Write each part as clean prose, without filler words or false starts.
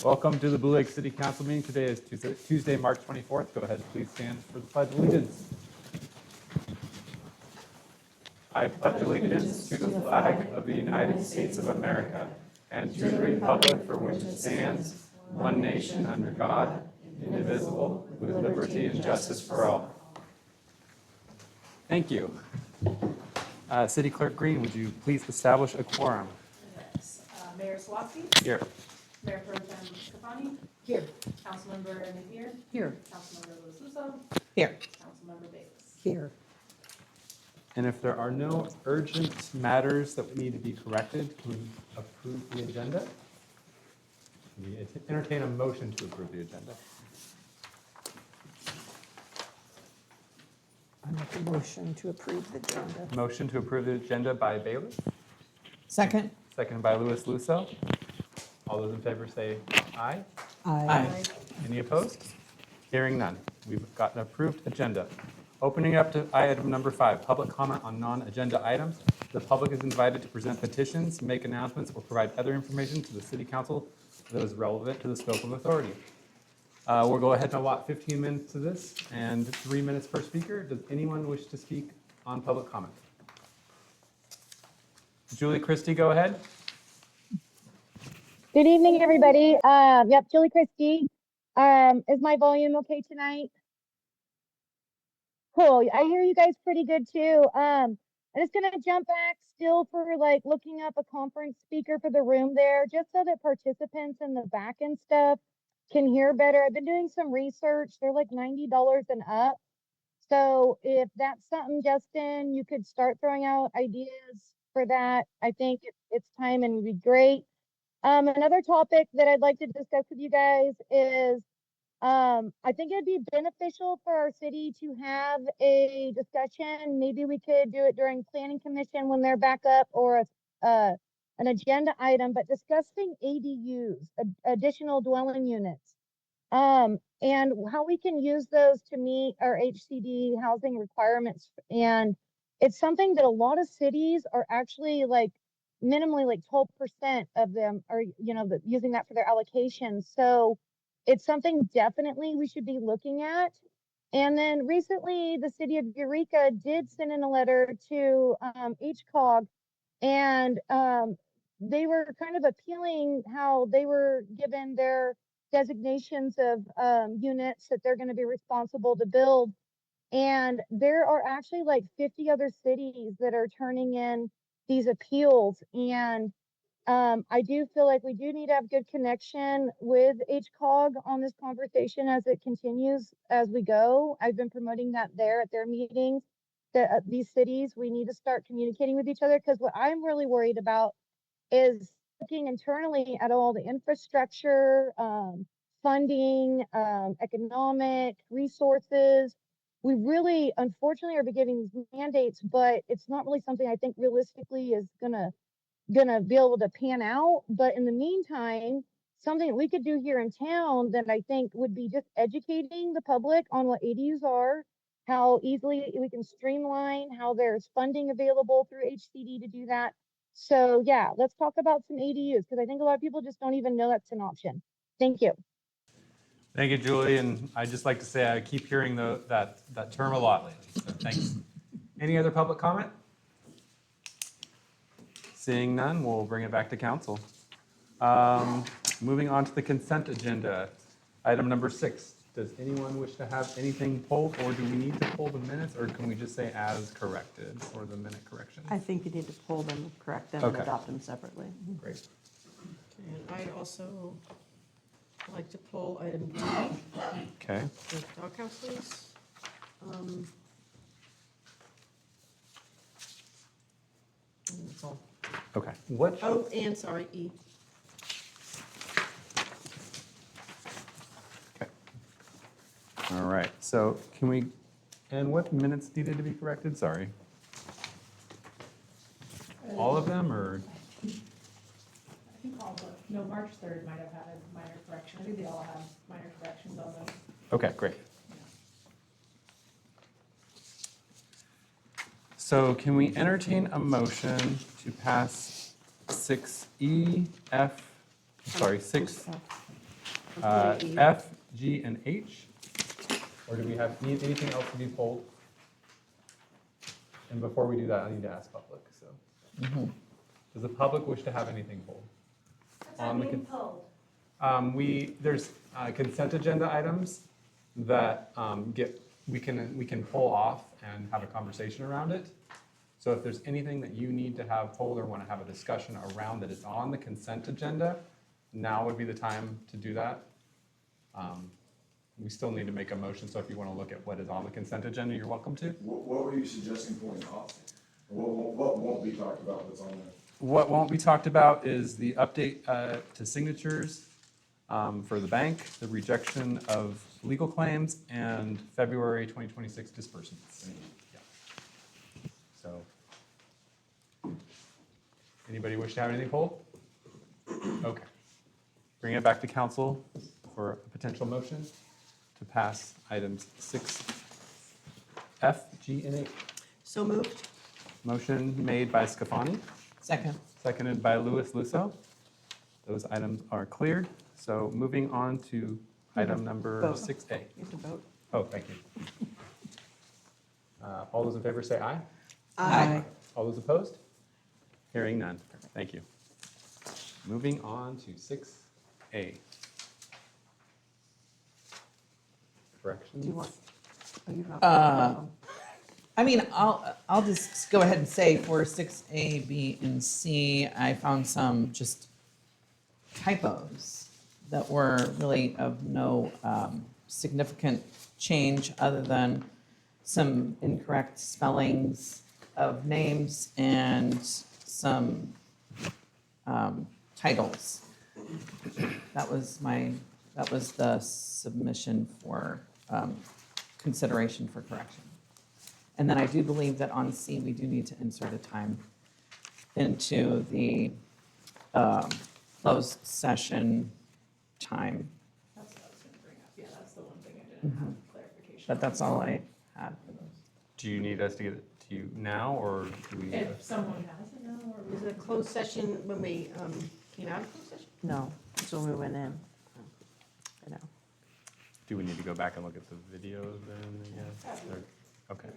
Welcome to the Blue Lake City Council meeting. Today is Tuesday, March 24th. Go ahead, please stand for the Pledge of Allegiance. I pledge allegiance to the flag of the United States of America and to the republic for which it stands, one nation under God, indivisible, with liberty and justice for all. Thank you. City Clerk Green, would you please establish a quorum? Yes. Mayor Slawski. Here. Mayor Pro Tem Scafani. Here. Councilmember Napier. Here. Councilmember Lewis Lusso. Here. Councilmember Bayless. Here. And if there are no urgent matters that need to be corrected, can we approve the agenda? Can we entertain a motion to approve the agenda? I make a motion to approve the agenda. Motion to approve the agenda by Bayless, Second. seconded by Lewis Lusso. All those in favor say aye. Aye. Any opposed? Hearing none. We've got an approved agenda. Opening up to item number 5, public comment on non-agenda items. The public is invited to present petitions, make announcements, or provide other information to the City Council that is relevant to the scope of authority. We'll go ahead and allot 15 minutes to this and 3 minutes per speaker. Does anyone wish to speak on public comment? Julie Christie, go ahead. Good evening, everybody. Yep, Julie Christie. Is my volume okay tonight? Cool. I hear you guys pretty good too. I'm just gonna jump back still for like looking up a conference speaker for the room there, just so that participants in the back and stuff can hear better. I've been doing some research. They're like $90 and up. So if that's something, Justin, you could start throwing out ideas for that. I think it's time and would be great. Another topic that I'd like to discuss with you guys is I think it'd be beneficial for our city to have a discussion. Maybe we could do it during planning commission when they're back up, or an agenda item, but discussing ADUs, additional dwelling units, and how we can use those to meet our HCD housing requirements. And it's something that a lot of cities are actually like minimally like 12% of them are, using that for their allocation. So it's something definitely we should be looking at. And then recently, the city of Eureka did send in a letter to HCOG, and they were kind of appealing how they were given their designations of units that they're going to be responsible to build. And there are actually like 50 other cities that are turning in these appeals. And I do feel like we do need to have good connection with HCOG on this conversation as it continues as we go. I've been promoting that there at their meetings, that these cities, we need to start communicating with each other, because what I'm really worried about is looking internally at all the infrastructure, funding, economic resources. We really, unfortunately, are giving these mandates, but it's not really something I think realistically is gonna be able to pan out. But in the meantime, something we could do here in town that I think would be just educating the public on what ADUs are, how easily we can streamline, how there's funding available through HCD to do that. So yeah, let's talk about some ADUs, because I think a lot of people just don't even know that's an option. Thank you. Thank you, Julie. And I'd just like to say I keep hearing that term a lot lately. So thanks. Any other public comment? Seeing none, we'll bring it back to council. Moving on to the consent agenda. Item number 6. Does anyone wish to have anything pulled, or do we need to pull the minutes, or can we just say as corrected for the minute corrections? I think you need to pull them, correct them, and Okay. adopt them separately. Great. And I'd also like to pull item D, Okay. the doghouse lease. And that's all. Okay. What? Oh, and sorry, E. Okay. All right. So can we? And what minutes needed to be corrected? Sorry. All of them, or? I think all of, no, March 3rd might have had a minor correction. I think they all have minor corrections on those. Okay, great. So can we entertain a motion to pass 6E, F, sorry, 6, Employee E. F, G, and H? Or do we have, need anything else to be pulled? And before we do that, I need to ask public, so. Does the public wish to have anything pulled? On the con- there's consent agenda items that we can pull off and have a conversation around it. So if there's anything that you need to have pulled or want to have a discussion around that is on the consent agenda, now would be the time to do that. We still need to make a motion, so if you want to look at what is on the consent agenda, you're welcome to. What were you suggesting pulling off? What won't be talked about that's on there? What won't be talked about is the update to signatures for the bank, the rejection of legal claims, and February 2026 disbursements. Yeah. So, anybody wish to have anything pulled? Okay. Bring it back to council for a potential motion to pass items 6F, G, and H. So moved. Motion made by Scafani. Second. Seconded by Louis Lusso. Those items are cleared. So moving on to item number Vote. 6A. You have to vote. Oh, thank you. All those in favor say aye. Aye. All those opposed? Hearing none. Thank you. Moving on to 6A. Corrections? Do you want? Oh, you don't Uh, have- I mean, I'll just go ahead and say for 6A, B, and C, I found some just typos that were really of no significant change other than some incorrect spellings of names and some titles. That was the submission for consideration for correction. And then I do believe that on C, we do need to insert a time into the closed session time. That's what I was gonna bring up, yeah, that's the one thing I didn't have clarification. But that's all I had for those. Do you need us to get it to you now, or do we? If someone has it now, or. Was it a closed session when we came out of closed session? No, it's when we went in. I know. Do we need to go back and look at the videos then, I guess? Or- Okay.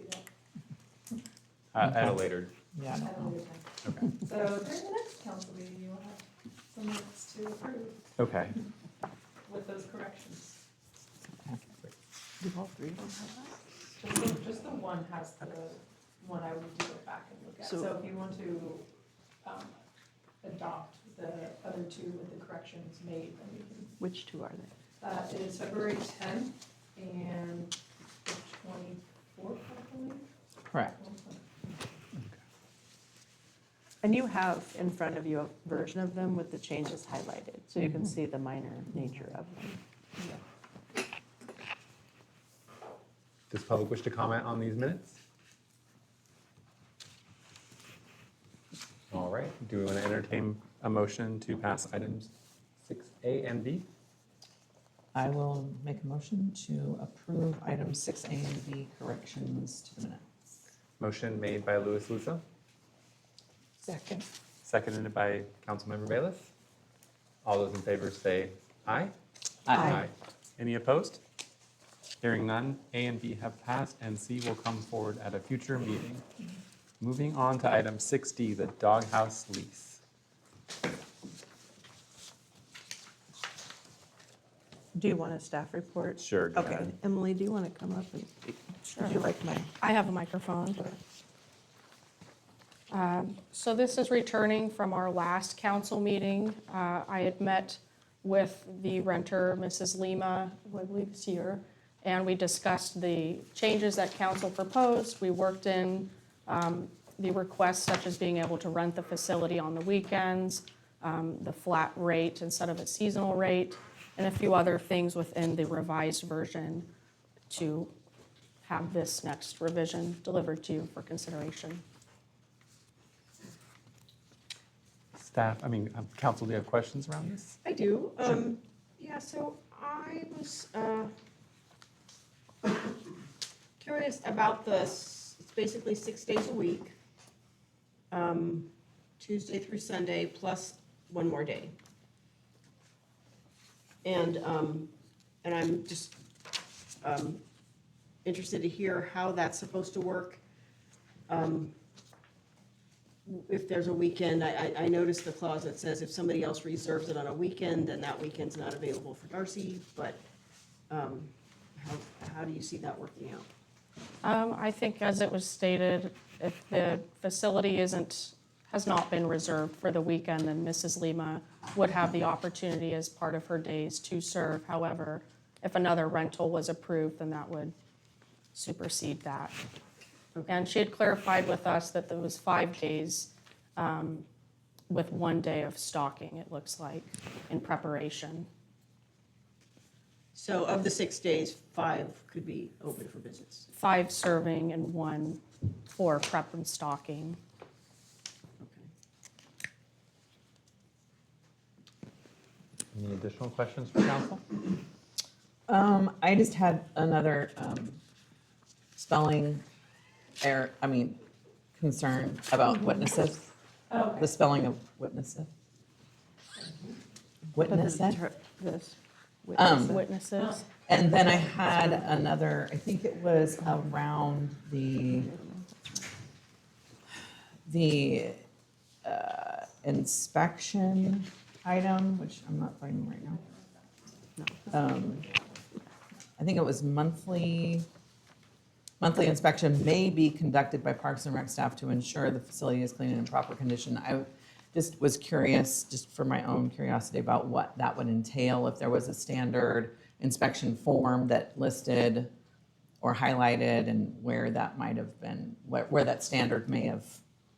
At a later, Yeah, I don't know. okay. So during the next council meeting, you will have some minutes to approve Okay. with those corrections. Do all three of them have Just the one has the one I would need to go back and look at. So- So if you want to adopt the other two with the corrections made, then you can. that? Which two are they? It is February 10th and the 24th, I believe. Correct. And you have in front of you a version of them with the changes highlighted, so you can see the minor nature of them. Does public wish to comment on these minutes? All right, do we want to entertain a motion to pass items 6A and B? I will make a motion to approve items 6A and B corrections to the minutes. Motion made by Louis Lusso, Second. seconded by Councilmember Bayless. All those in favor say aye. Aye. Any opposed? Hearing none, A and B have passed, and C will come forward at a future meeting. Moving on to item 6D, the doghouse lease. Do you want a staff report? Sure, go Okay, ahead. Emily, do you want to come up and speak? Would you like my? I have a microphone. So this is returning from our last council meeting. I had met with the renter, Mrs. Lima, who I believe is here, and we discussed the changes that council proposed. We worked in the requests such as being able to rent the facility on the weekends, the flat rate instead of a seasonal rate, and a few other things within the revised version to have this next revision delivered to you for consideration. Staff, council, do you have questions around this? I do. Yeah, so I was curious about this. It's basically 6 days a week, Tuesday through Sunday, plus one more day. And I'm just interested to hear how that's supposed to work. If there's a weekend, I noticed the clause that says if somebody else reserves it on a weekend, then that weekend's not available for Darcy, but how do you see that working out? I think as it was stated, if the facility has not been reserved for the weekend, then Mrs. Lima would have the opportunity as part of her days to serve. However, if another rental was approved, then that would supersede that. And she had clarified with us that there was 5 days with 1 day of stocking, it looks like, in preparation. So of the 6 days, 5 could be open for business. 5 serving and 1 for prep and stocking. Okay. Any additional questions for council? I just had another spelling error, concern about witnesses, the spelling of witnesses. Witnesses. This. Witnesses. And then I had another, I think it was around the inspection item, which I'm not finding right now. I think it was monthly inspection may be conducted by Parks and Rec staff to ensure the facility is clean and in proper condition. I just was curious, just for my own curiosity, about what that would entail, if there was a standard inspection form that listed or highlighted, and where that might have been, where that standard may have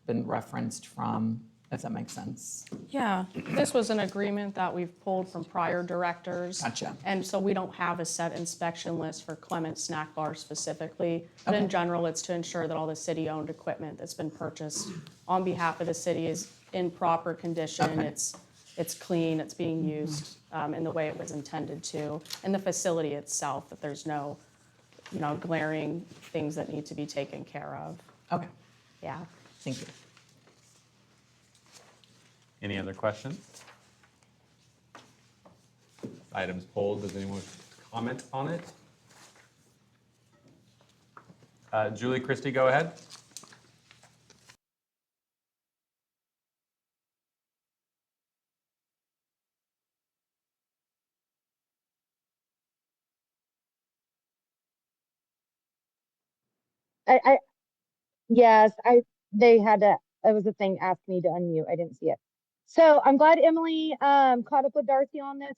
been referenced from, if that makes sense. Yeah, this was an agreement that we've pulled from prior directors. Gotcha. And so we don't have a set inspection list for Clement Snack Bar specifically. But in Okay. general, it's to ensure that all the city-owned equipment that's been purchased on behalf of the city is in proper condition. Okay. It's clean, it's being used in the way it was intended to. And the facility itself, that there's no, glaring things that need to be taken care of. Okay, Yeah. thank you. Any other questions? Items pulled, does anyone comment on it? Julie Christie, go ahead. I yes, they had to, it was a thing, asked me to unmute. I didn't see it. So I'm glad Emily caught up with Darcy on this.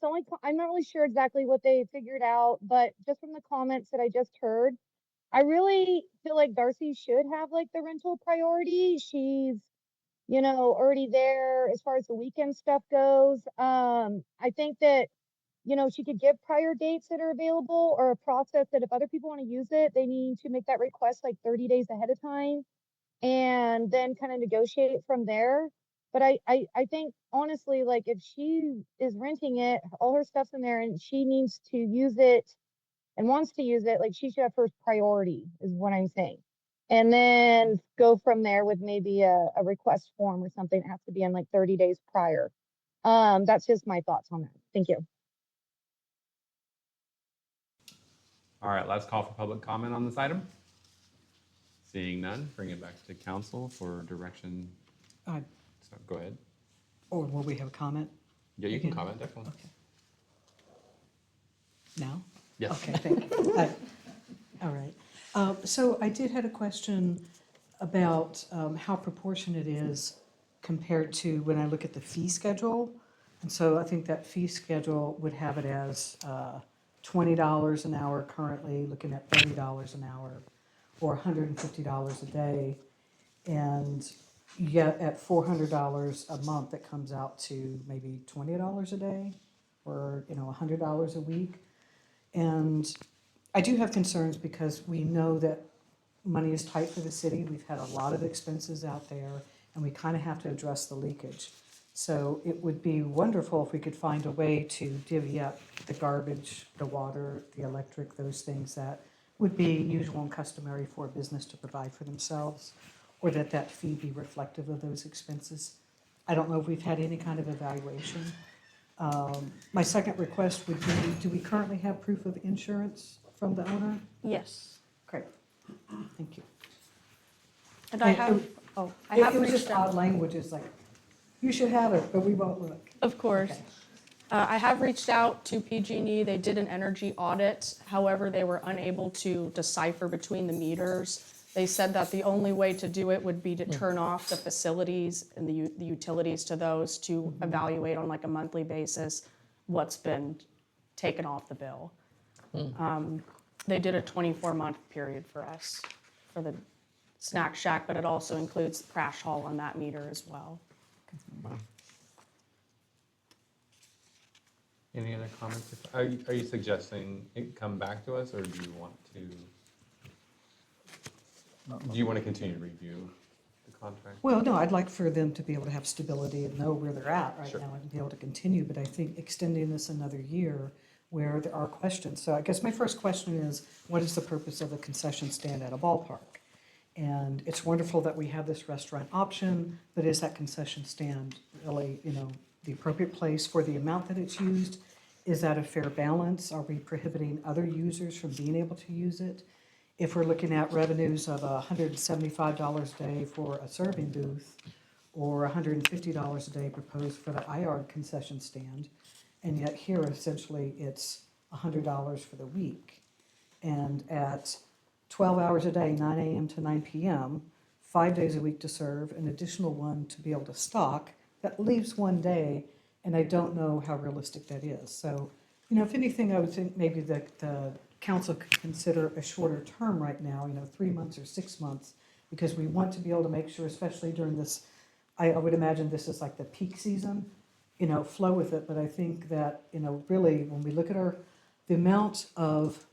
I'm not really sure exactly what they figured out, but just from the comments that I just heard, I really feel like Darcy should have like the rental priority. She's, already there as far as the weekend stuff goes. I think that, she could give prior dates that are available, or a process that if other people want to use it, they need to make that request like 30 days ahead of time, and then kind of negotiate from there. But I think honestly, like if she is renting it, all her stuff's in there and she needs to use it and wants to use it, like she should have first priority is what I'm saying. And then go from there with maybe a request form or something that has to be in like 30 days prior. That's just my thoughts on that. Thank you. All right, last call for public comment on this item. Seeing none, bring it back to council for direction. Uh, So go ahead. Or will we have a comment Yeah, you can comment, definitely. Okay. now? Yes. Okay, thank you. All right. So I did have a question about how proportionate it is compared to when I look at the fee schedule. And so I think that fee schedule would have it as $20 an hour currently, looking at $30 an hour, or $150 a day. And yet at $400 a month, it comes out to maybe $20 a day, or $100 a week. And I do have concerns because we know that money is tight for the city. We've had a lot of expenses out there, and we kind of have to address the leakage. So it would be wonderful if we could find a way to divvy up the garbage, the water, the electric, those things that would be usual and customary for a business to provide for themselves, or that fee be reflective of those expenses. I don't know if we've had any kind of evaluation My second request would be, do we currently have proof of insurance from the owner? Yes. Great, thank you. And I have, I have It was just reached odd out. language, it's like, you should have it, but we won't look. Of course. Okay. I have reached out to PG&E. They did an energy audit. However, they were unable to decipher between the meters. They said that the only way to do it would be to turn off the facilities and the utilities to those to evaluate on like a monthly basis what's been taken off the bill. They did a 24-month period for us for the snack shack, but it also includes the crash haul on that meter as well. Any other comments? Are you suggesting it come back to us, or do you want to continue to review the contract? Well, no, I'd like for them to be able to have stability and know where they're at right Sure. now and be able to continue, but I think extending this another year where there are questions. So I guess my first question is, what is the purpose of a concession stand at a ballpark? And it's wonderful that we have this restaurant option, but is that concession stand really, the appropriate place for the amount that it's used? Is that a fair balance? Are we prohibiting other users from being able to use it? If we're looking at revenues of $175 a day for a serving booth, or $150 a day proposed for the IARD concession stand, and yet here essentially it's $100 for the week. And at 12 hours a day, 9 a.m. to 9 p.m., 5 days a week to serve, an additional one to be able to stock, that leaves one day, and I don't know how realistic that is. So, if anything, I would think maybe that the council could consider a shorter term right now, 3 months or 6 months, because we want to be able to make sure, especially during this, I would imagine this is like the peak season, flow with it, but I think that, really, when we look at the amount of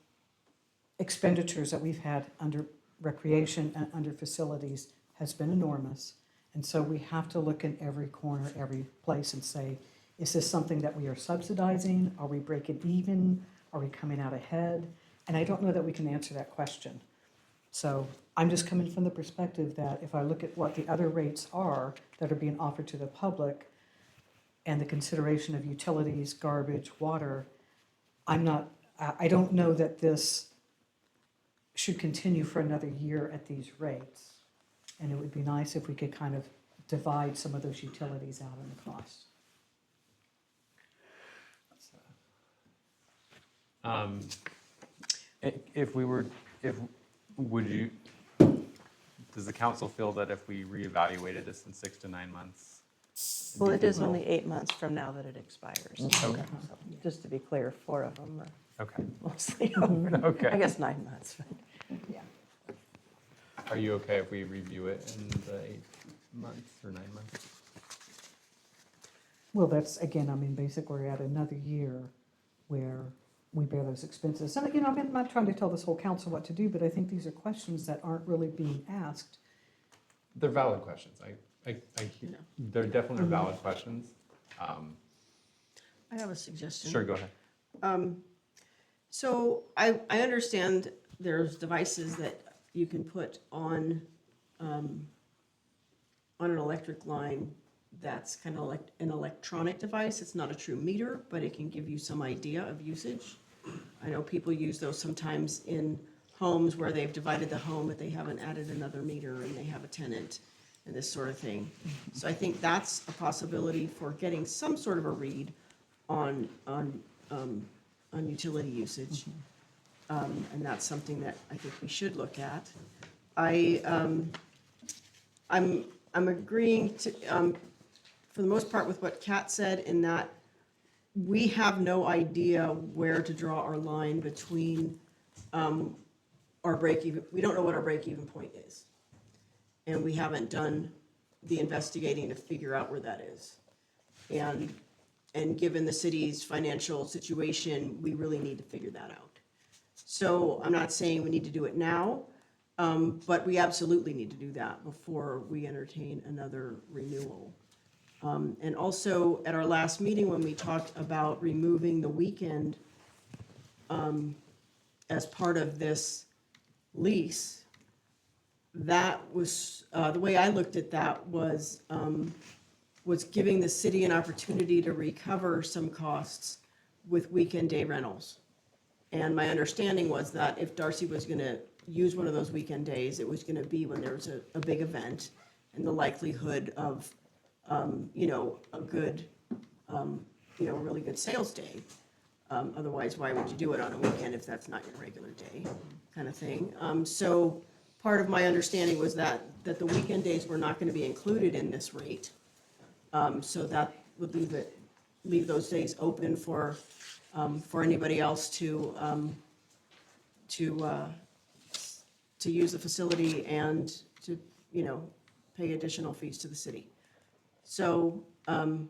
expenditures that we've had under recreation and under facilities has been enormous. And so we have to look in every corner, every place and say, is this something that we are subsidizing? Are we breaking even? Are we coming out ahead? And I don't know that we can answer that question. So I'm just coming from the perspective that if I look at what the other rates are that are being offered to the public and the consideration of utilities, garbage, water, I don't know that this should continue for another year at these rates. And it would be nice if we could kind of divide some of those utilities out in the cost. Does the council feel that if we reevaluated this in 6 to 9 months? Well, it is only 8 months from now that it expires. Okay, So, just to be clear, 4 of them are okay, mostly over. I okay. guess 9 months. Yeah. Are you okay if we review it in the 8 months or 9 months? Well, that's, again, basically we're at another year where we bear those expenses. And, I'm not trying to tell this whole council what to do, but I think these are questions that aren't really being asked. They're valid questions. They're definitely valid questions. I have a suggestion. Sure, go ahead. So I understand there's devices that you can put on an electric line that's kind of like an electronic device. It's not a true meter, but it can give you some idea of usage. I know people use those sometimes in homes where they've divided the home, but they haven't added another meter and they have a tenant and this sort of thing. So I think that's a possibility for getting some sort of a read on utility usage. And that's something that I think we should look at. I'm agreeing to, for the most part with what Kat said, in that we have no idea where to draw our line between our break even. We don't know what our break even point is. And we haven't done the investigating to figure out where that is. And given the city's financial situation, we really need to figure that out. So I'm not saying we need to do it now, but we absolutely need to do that before we entertain another renewal. And also, at our last meeting, when we talked about removing the weekend as part of this lease, that was, the way I looked at that was was giving the city an opportunity to recover some costs with weekend day rentals. And my understanding was that if Darcy was gonna use one of those weekend days, it was gonna be when there was a big event and the likelihood of, you know, a good, you know, a really good sales day. Otherwise, why would you do it on a weekend if that's not your regular day, kind of thing? So part of my understanding was that the weekend days were not gonna be included in this rate. So that would leave those days open for anybody else to use the facility and to, you know, pay additional fees to the city. So, and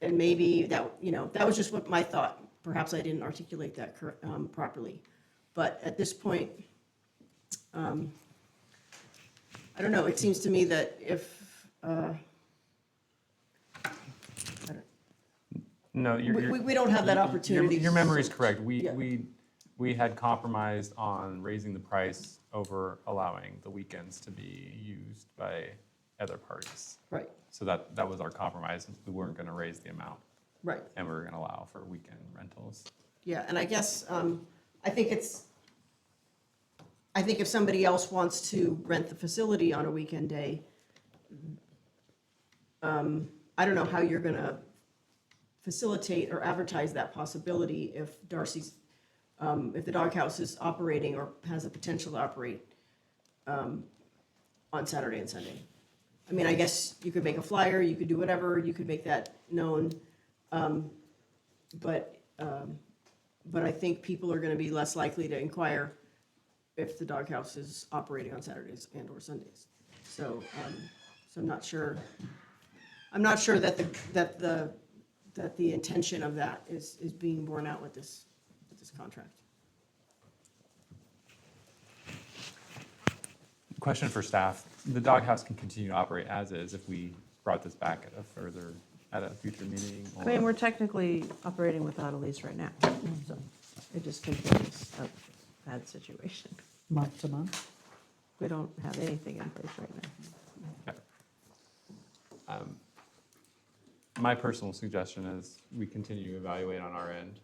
maybe that, you know, that was just what my thought. Perhaps I didn't articulate that properly. But at this point, I don't know, it seems to me that if, No, we don't have that opportunity. Your memory is correct. Yeah. We had compromised on raising the price over allowing the weekends to be used by other parties. Right, So that was our compromise. We weren't going to raise the amount, right. and we were going to allow for weekend rentals. Yeah, and I guess, I think if somebody else wants to rent the facility on a weekend day, I don't know how you're gonna facilitate or advertise that possibility if Darcy's, if the doghouse is operating or has the potential to operate, on Saturday and Sunday. I mean, I guess you could make a flyer, you could do whatever, you could make that known. But I think people are gonna be less likely to inquire if the doghouse is operating on Saturdays and or Sundays. So I'm not sure that the intention of that is being borne out with this contract. Question for staff. The doghouse can continue to operate as is if we brought this back at a future meeting? I mean, we're technically operating without a lease right now, so it just continues a bad situation. Month to month? We don't have anything in place right now. My personal suggestion is we continue to evaluate on our end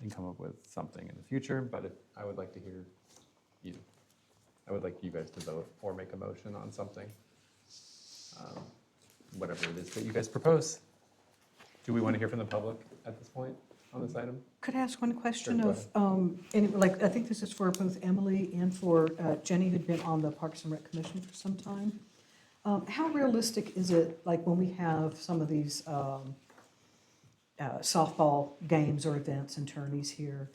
and come up with something in the future, but I would like to hear you. I would like you guys to vote or make a motion on something, whatever it is that you guys propose. Do we want to hear from the public at this point on this item? Could I ask one question Sure, of, I think this is for both Emily and for Jenny, who'd been on the Parks and Rec Commission for some time. How realistic is it, like when we have some of these softball games or events and tourneys here?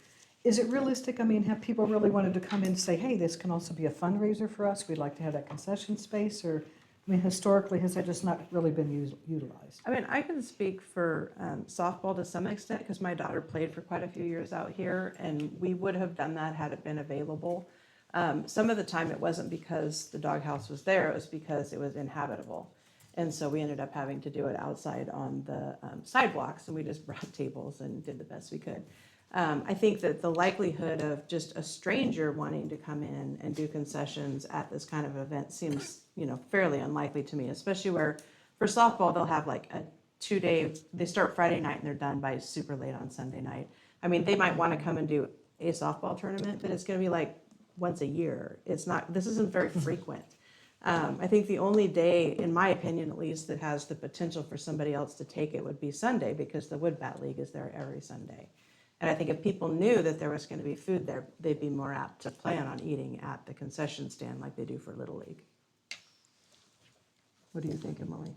Is it realistic? I mean, have people really wanted to come in and say, hey, this can also be a fundraiser for us? We'd like to have that concession space, or, I mean, historically, has that just not really been utilized? I mean, I can speak for softball to some extent, because my daughter played for quite a few years out here, and we would have done that had it been available. Some of the time it wasn't because the doghouse was there, it was because it was inhabitable. And so we ended up having to do it outside on the sidewalks, and we just brought tables and did the best we could. I think that the likelihood of just a stranger wanting to come in and do concessions at this kind of event seems, fairly unlikely to me, especially where for softball, they'll have like a 2-day, they start Friday night and they're done by super late on Sunday night. I mean, they might want to come and do a softball tournament, but it's going to be like once a year. This isn't very frequent. I think the only day, in my opinion at least, that has the potential for somebody else to take it would be Sunday, because the Wood Bat League is there every Sunday. And I think if people knew that there was going to be food there, they'd be more apt to plan on eating at the concession stand like they do for Little League. What do you think, Emily?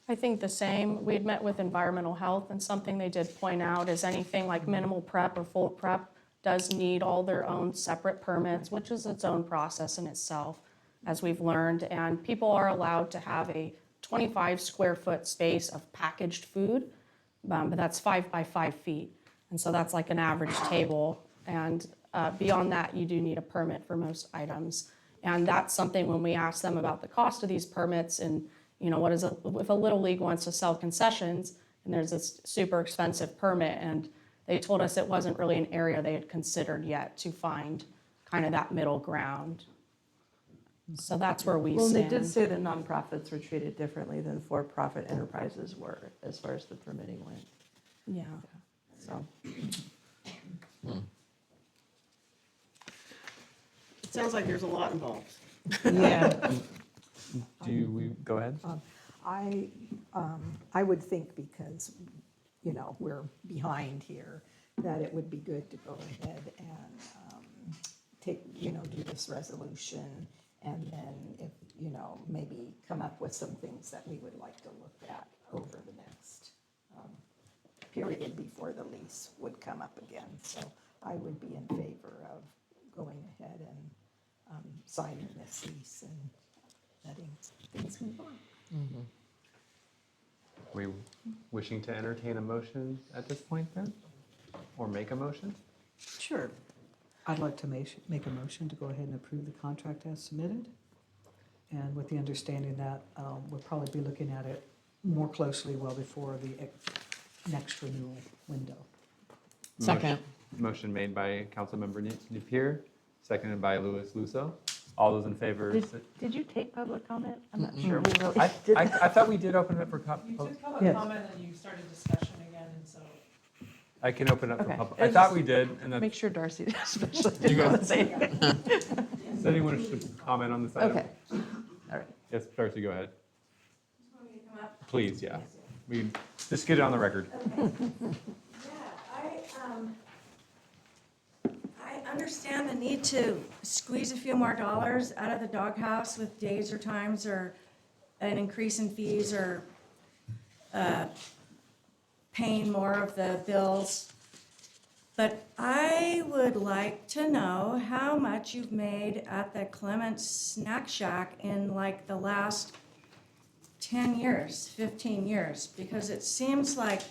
I think the same. We had met with environmental health, and something they did point out is anything like minimal prep or full prep does need all their own separate permits, which is its own process in itself, as we've learned. And people are allowed to have a 25 square foot space of packaged food, but that's 5 by 5 feet. And so that's like an average table. And beyond that, you do need a permit for most items. And that's something when we ask them about the cost of these permits and, if a Little League wants to sell concessions and there's this super expensive permit, and they told us it wasn't really an area they had considered yet to find kind of that middle ground. So that's where we Well, and they stand. did say that nonprofits were treated differently than for-profit enterprises were, as far as the permitting went, Yeah. so. It sounds like there's a lot involved. Yeah. Do we, go ahead? I, I would think because, you know, we're behind here, that it would be good to go ahead and take, you know, do this resolution. And then if, you know, maybe come up with some things that we would like to look at over the next period before the lease would come up again. So I would be in favor of going ahead and signing this lease and letting things move on. We wishing to entertain a motion at this point then? Or make a motion? Sure. I'd like to make a motion to go ahead and approve the contract as submitted. And with the understanding that we'll probably be looking at it more closely well before the next renewal window. Second. Motion made by Councilmember Napier, seconded by Louis Lusso. All those in favor? Did you take public comment? I'm not sure we really I did. I thought we did open it for, You took public Yes. comment and you started discussion again, and so. I can open it up for Okay. public. It I was thought just- we did, and Make that's, sure Darcy especially You didn't go. want to say anything. does anyone wish to comment on this item? Okay, all right. Yes, Darcy, go ahead. Please, yeah. We, just get it on the record. I understand the need to squeeze a few more dollars out of the doghouse with days or times or an increase in fees or paying more of the bills. But I would like to know how much you've made at the Clements Snack Shack in like the last 10 years, 15 years, because it seems like,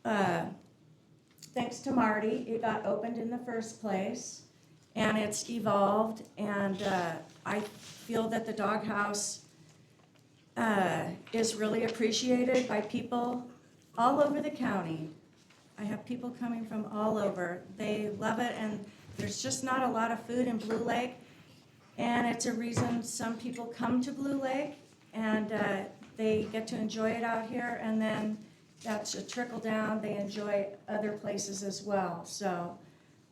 thanks to Marty, it got opened in the first place, and it's evolved, and I feel that the doghouse is really appreciated by people all over the county. I have people coming from all over. They love it, and there's just not a lot of food in Blue Lake, and it's a reason some people come to Blue Lake, and they get to enjoy it out here, and then that's a trickle down. They enjoy other places as well. So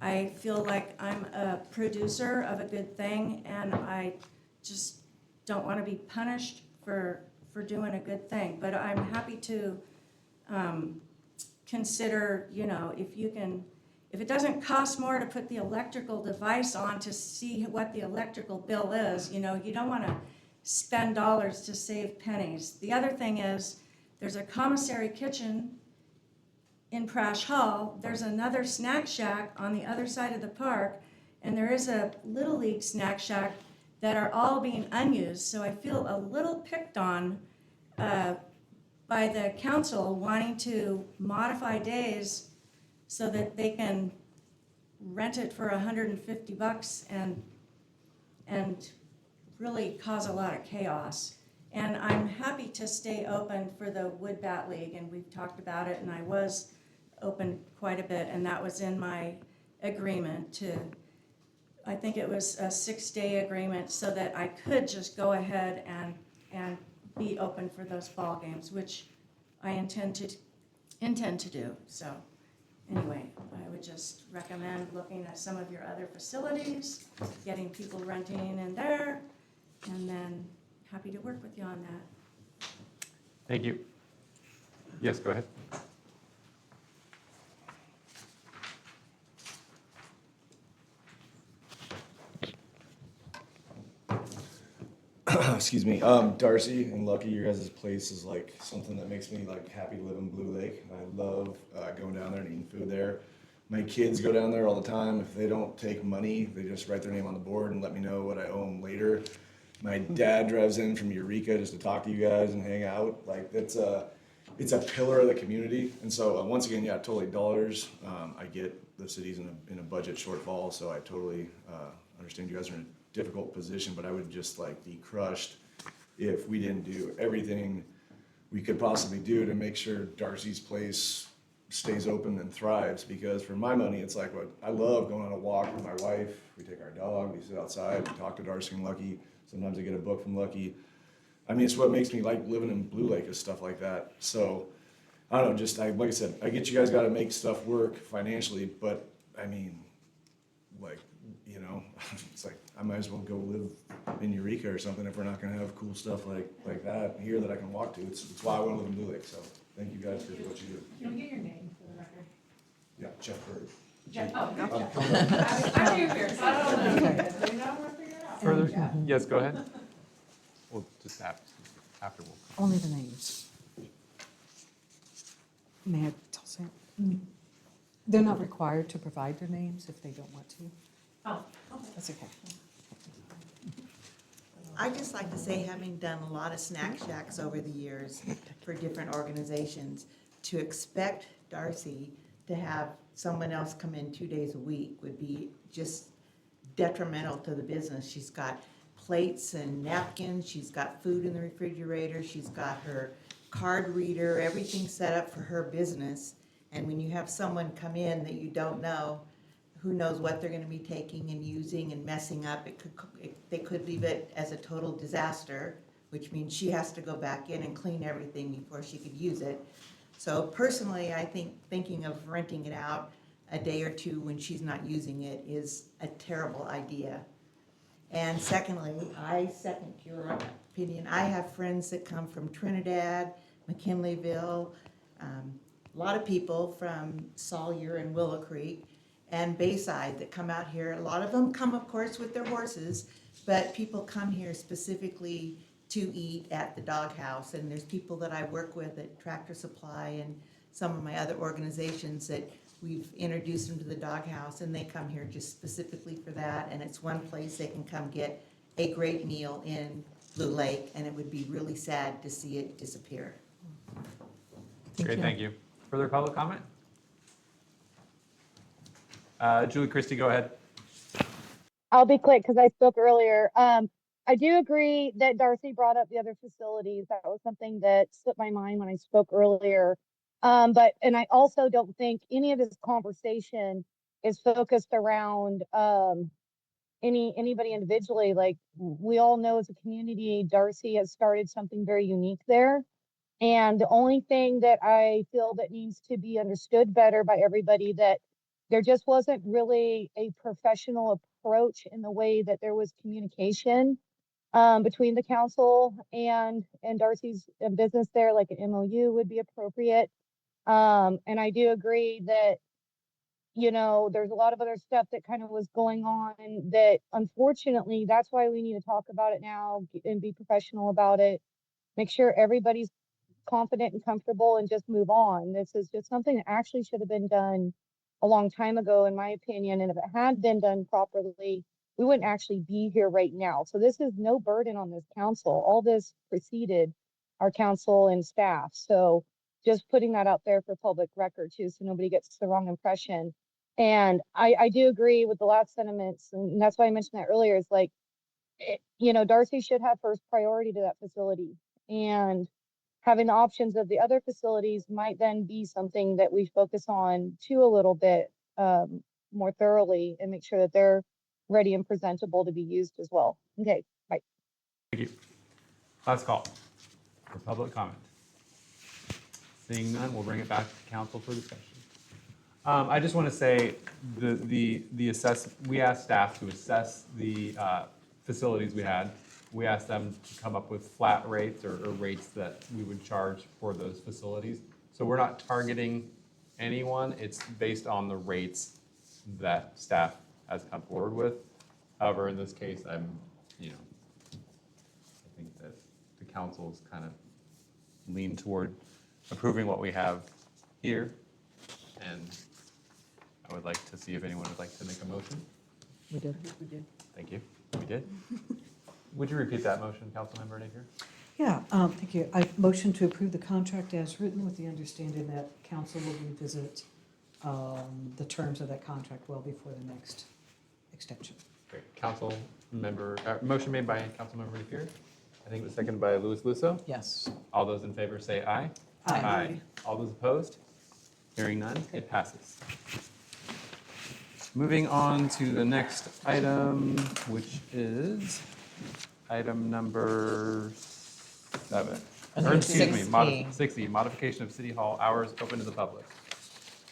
I feel like I'm a producer of a good thing, and I just don't want to be punished for doing a good thing. But I'm happy to consider, you know, if it doesn't cost more to put the electrical device on to see what the electrical bill is, you know, you don't want to spend dollars to save pennies. The other thing is, there's a commissary kitchen in Prash Hall. There's another snack shack on the other side of the park, and there is a Little League snack shack that are all being unused. So I feel a little picked on by the council wanting to modify days so that they can rent it for $150 and really cause a lot of chaos. And I'm happy to stay open for the Wood Bat League, and we've talked about it, and I was open quite a bit, and that was in my agreement to, I think it was a 6-day agreement, so that I could just go ahead and be open for those ball games, which I intend to do. So anyway, I would just recommend looking at some of your other facilities, getting people renting in there, and then happy to work with you on that. Thank you. Yes, go ahead. Excuse me, Darcy and Lucky, your guys' place is like something that makes me like happy to live in Blue Lake. I love going down there and eating food there. My kids go down there all the time. If they don't take money, they just write their name on the board and let me know what I owe them later. My dad drives in from Eureka just to talk to you guys and hang out. Like it's a pillar of the community. And so once again, yeah, totally dollars. I get the city's in a budget shortfall, so I totally understand you guys are in a difficult position, but I would just like be crushed if we didn't do everything we could possibly do to make sure Darcy's place stays open and thrives. Because for my money, it's like what I love going on a walk with my wife. We take our dog, we sit outside, we talk to Darcy and Lucky. Sometimes I get a book from Lucky. I mean, it's what makes me like living in Blue Lake is stuff like that. So, I don't know, like I said, I get you guys gotta make stuff work financially, but I mean, like, you know, it's like, I might as well go live in Eureka or something if we're not gonna have cool stuff like that here that I can walk to. It's why I wanna live in Blue Lake, so thank you guys for what you do. Can we get your name for the record? Yeah, Jeff Bird. Jeff, oh, Jeff. I'm new here, so I don't know. We know we're figuring it out. Further, yes, go ahead. We'll just after we'll. Only the names. May I tell Sam? They're not required to provide their names if they don't want to. Oh, okay. That's okay. I just like to say, having done a lot of snack shacks over the years for different organizations, to expect Darcy to have someone else come in 2 days a week would be just detrimental to the business. She's got plates and napkins, she's got food in the refrigerator, she's got her card reader, everything set up for her business. And when you have someone come in that you don't know, who knows what they're gonna be taking and using and messing up, they could leave it as a total disaster, which means she has to go back in and clean everything before she could use it. So personally, I think thinking of renting it out a day or two when she's not using it is a terrible idea. And secondly, I second your opinion. I have friends that come from Trinidad, McKinleyville, a lot of people from Sawyer and Willow Creek and Bayside that come out here. A lot of them come, of course, with their horses, but people come here specifically to eat at the doghouse. And there's people that I work with at Tractor Supply and some of my other organizations that we've introduced them to the doghouse, and they come here just specifically for that. And it's one place they can come get a great meal in Blue Lake, and it would be really sad to see it disappear. Great, thank you. Further public comment? Julie Christie, go ahead. I'll be quick because I spoke earlier. I do agree that Darcy brought up the other facilities. That was something that slipped my mind when I spoke earlier. And I also don't think any of this conversation is focused around anybody individually. Like, we all know as a community, Darcy has started something very unique there. And the only thing that I feel that needs to be understood better by everybody, that there just wasn't really a professional approach in the way that there was communication between the council and Darcy's business there, like an MOU would be appropriate. And I do agree that, you know, there's a lot of other stuff that kind of was going on that, unfortunately, that's why we need to talk about it now and be professional about it. Make sure everybody's confident and comfortable and just move on. This is just something that actually should have been done a long time ago, in my opinion. And if it had been done properly, we wouldn't actually be here right now. So this is no burden on this council. All this preceded our council and staff. So just putting that out there for public record too, so nobody gets the wrong impression. And I do agree with the last sentiments, and that's why I mentioned that earlier. Is like, you know, Darcy should have first priority to that facility, and having the options of the other facilities might then be something that we focus on too a little bit more thoroughly, and make sure that they're ready and presentable to be used as well. Okay, bye. Thank you. Last call for public comment. Seeing none, we'll bring it back to council for discussion. I just want to say we asked staff to assess the facilities we had. We asked them to come up with flat rates or rates that we would charge for those facilities. So we're not targeting anyone. It's based on the rates that staff has come forward with. However, in this case, I think that the council's kind of leaned toward approving what we have here. And I would like to see if anyone would like to make a motion. We did. Thank you. We did. Would you repeat that motion, Councilmember Napier? Yeah, thank you. I motion to approve the contract as written, with the understanding that council will revisit the terms of that contract well before the next extension. Great. Motion made by Councilmember Napier. I think it was seconded by Luis Lusso. Yes. All those in favor say aye. Aye. All those opposed? Hearing none, it passes. Moving on to the next item, which is Item number 7. And Or then excuse me, 6E. 6E, modification of city hall hours open to the public.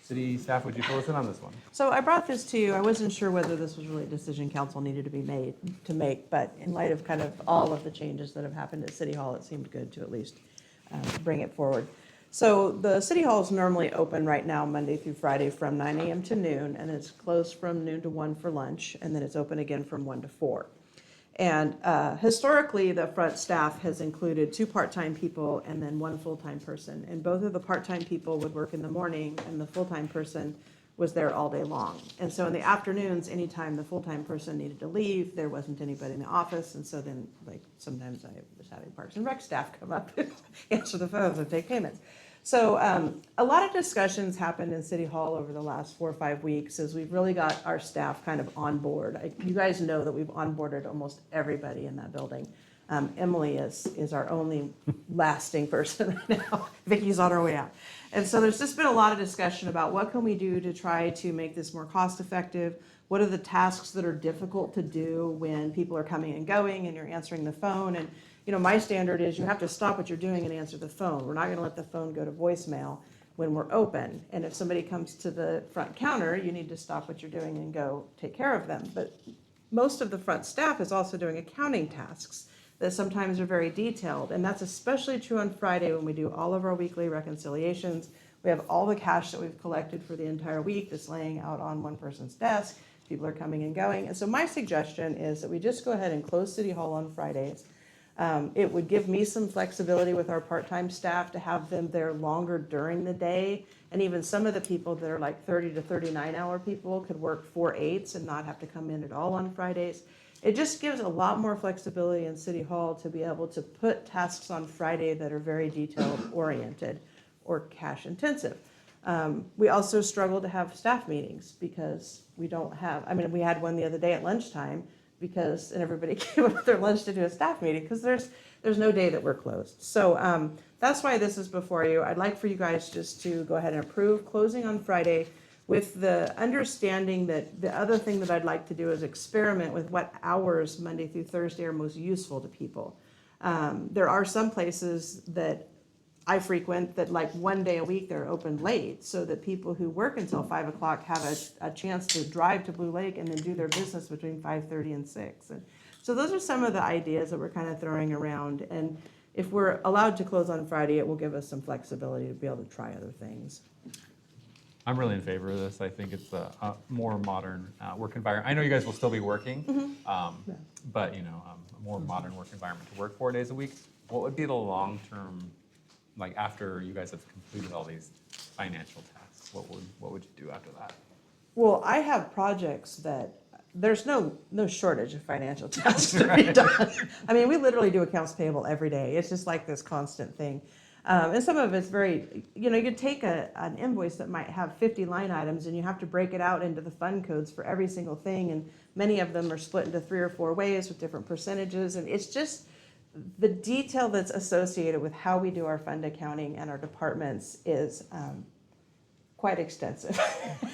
City staff, would you fill us in on this one? So I brought this to you, I wasn't sure whether this was really a decision council needed to be made, but in light of kind of all of the changes that have happened at City Hall, it seemed good to at least bring it forward. So the City Hall is normally open right now, Monday through Friday, from 9 a.m. to noon, and it's closed from noon to 1 for lunch, and then it's open again from 1 to 4. And historically, the front staff has included 2 part-time people and then 1 full-time person. And both of the part-time people would work in the morning, and the full-time person was there all day long. And so in the afternoons, anytime the full-time person needed to leave, there wasn't anybody in the office. And so then, like, sometimes I was having Parks and Rec staff come up and answer the phones and take payments. So a lot of discussions happened in City Hall over the last 4 or 5 weeks as we've really got our staff kind of on board. You guys know that we've onboarded almost everybody in that building. Emily is our only lasting person right now. Vicky's on her way out. And so there's just been a lot of discussion about what can we do to try to make this more cost effective? What are the tasks that are difficult to do when people are coming and going and you're answering the phone? And you know, my standard is you have to stop what you're doing and answer the phone. We're not going to let the phone go to voicemail when we're open. And if somebody comes to the front counter, you need to stop what you're doing and go take care of them. But most of the front staff is also doing accounting tasks that sometimes are very detailed. And that's especially true on Friday when we do all of our weekly reconciliations. We have all the cash that we've collected for the entire week that's laying out on one person's desk. People are coming and going. And so my suggestion is that we just go ahead and close City Hall on Fridays. It would give me some flexibility with our part-time staff to have them there longer during the day. And even some of the people that are like 30 to 39-hour people could work 4/8 and not have to come in at all on Fridays. It just gives a lot more flexibility in City Hall to be able to put tasks on Friday that are very detail-oriented or cash-intensive. We also struggle to have staff meetings because we don't have, I mean, we had one the other day at lunchtime and everybody came up with their lunch to do a staff meeting because there's no day that we're closed. So that's why this is before you. I'd like for you guys just to go ahead and approve closing on Friday with the understanding that the other thing that I'd like to do is experiment with what hours Monday through Thursday are most useful to people. There are some places that I frequent that like one day a week they're open late so that people who work until 5 o'clock have a chance to drive to Blue Lake and then do their business between 5:30 and 6. And so those are some of the ideas that we're kind of throwing around. And if we're allowed to close on Friday, it will give us some flexibility to be able to try other things. I'm really in favor of this. I think it's a more modern work environment. I know you guys will still be working, but you know, a more modern work environment to work 4 days a week. What would be the long-term, like after you guys have completed all these financial tasks, what would you do after that? Well, I have projects that there's no shortage of financial tasks to be done. I mean, we literally do accounts payable every day. It's just like this constant thing. And some of it's very, you know, you could take an invoice that might have 50 line items and you have to break it out into the fund codes for every single thing. And many of them are split into 3 or 4 ways with different percentages. And it's just the detail that's associated with how we do our fund accounting and our departments is quite extensive.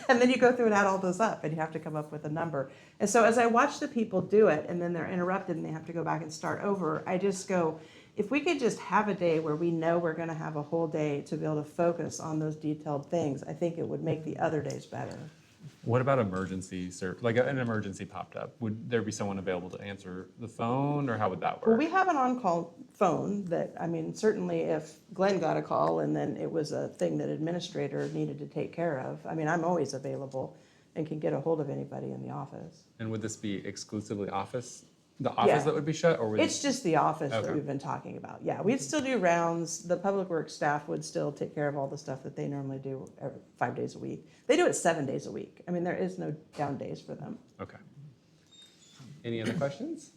And then you go through and add all those up and you have to come up with a number. And so as I watch the people do it and then they're interrupted and they have to go back and start over, I just go, if we could just have a day where we know we're going to have a whole day to be able to focus on those detailed things, I think it would make the other days better. What about emergencies, or like an emergency popped up? Would there be someone available to answer the phone, or how would that work? Well, we have an on-call phone that, I mean, certainly if Glenn got a call and then it was a thing that administrator needed to take care of, I mean, I'm always available and can get a hold of anybody in the office. And would this be exclusively the office Yeah. that would be shut, or would It's just the office Okay. that we've been talking about. Yeah, we'd still do rounds. The public works staff would still take care of all the stuff that they normally do 5 days a week. They do it 7 days a week. I mean, there is no down days for them. Okay. Any other questions?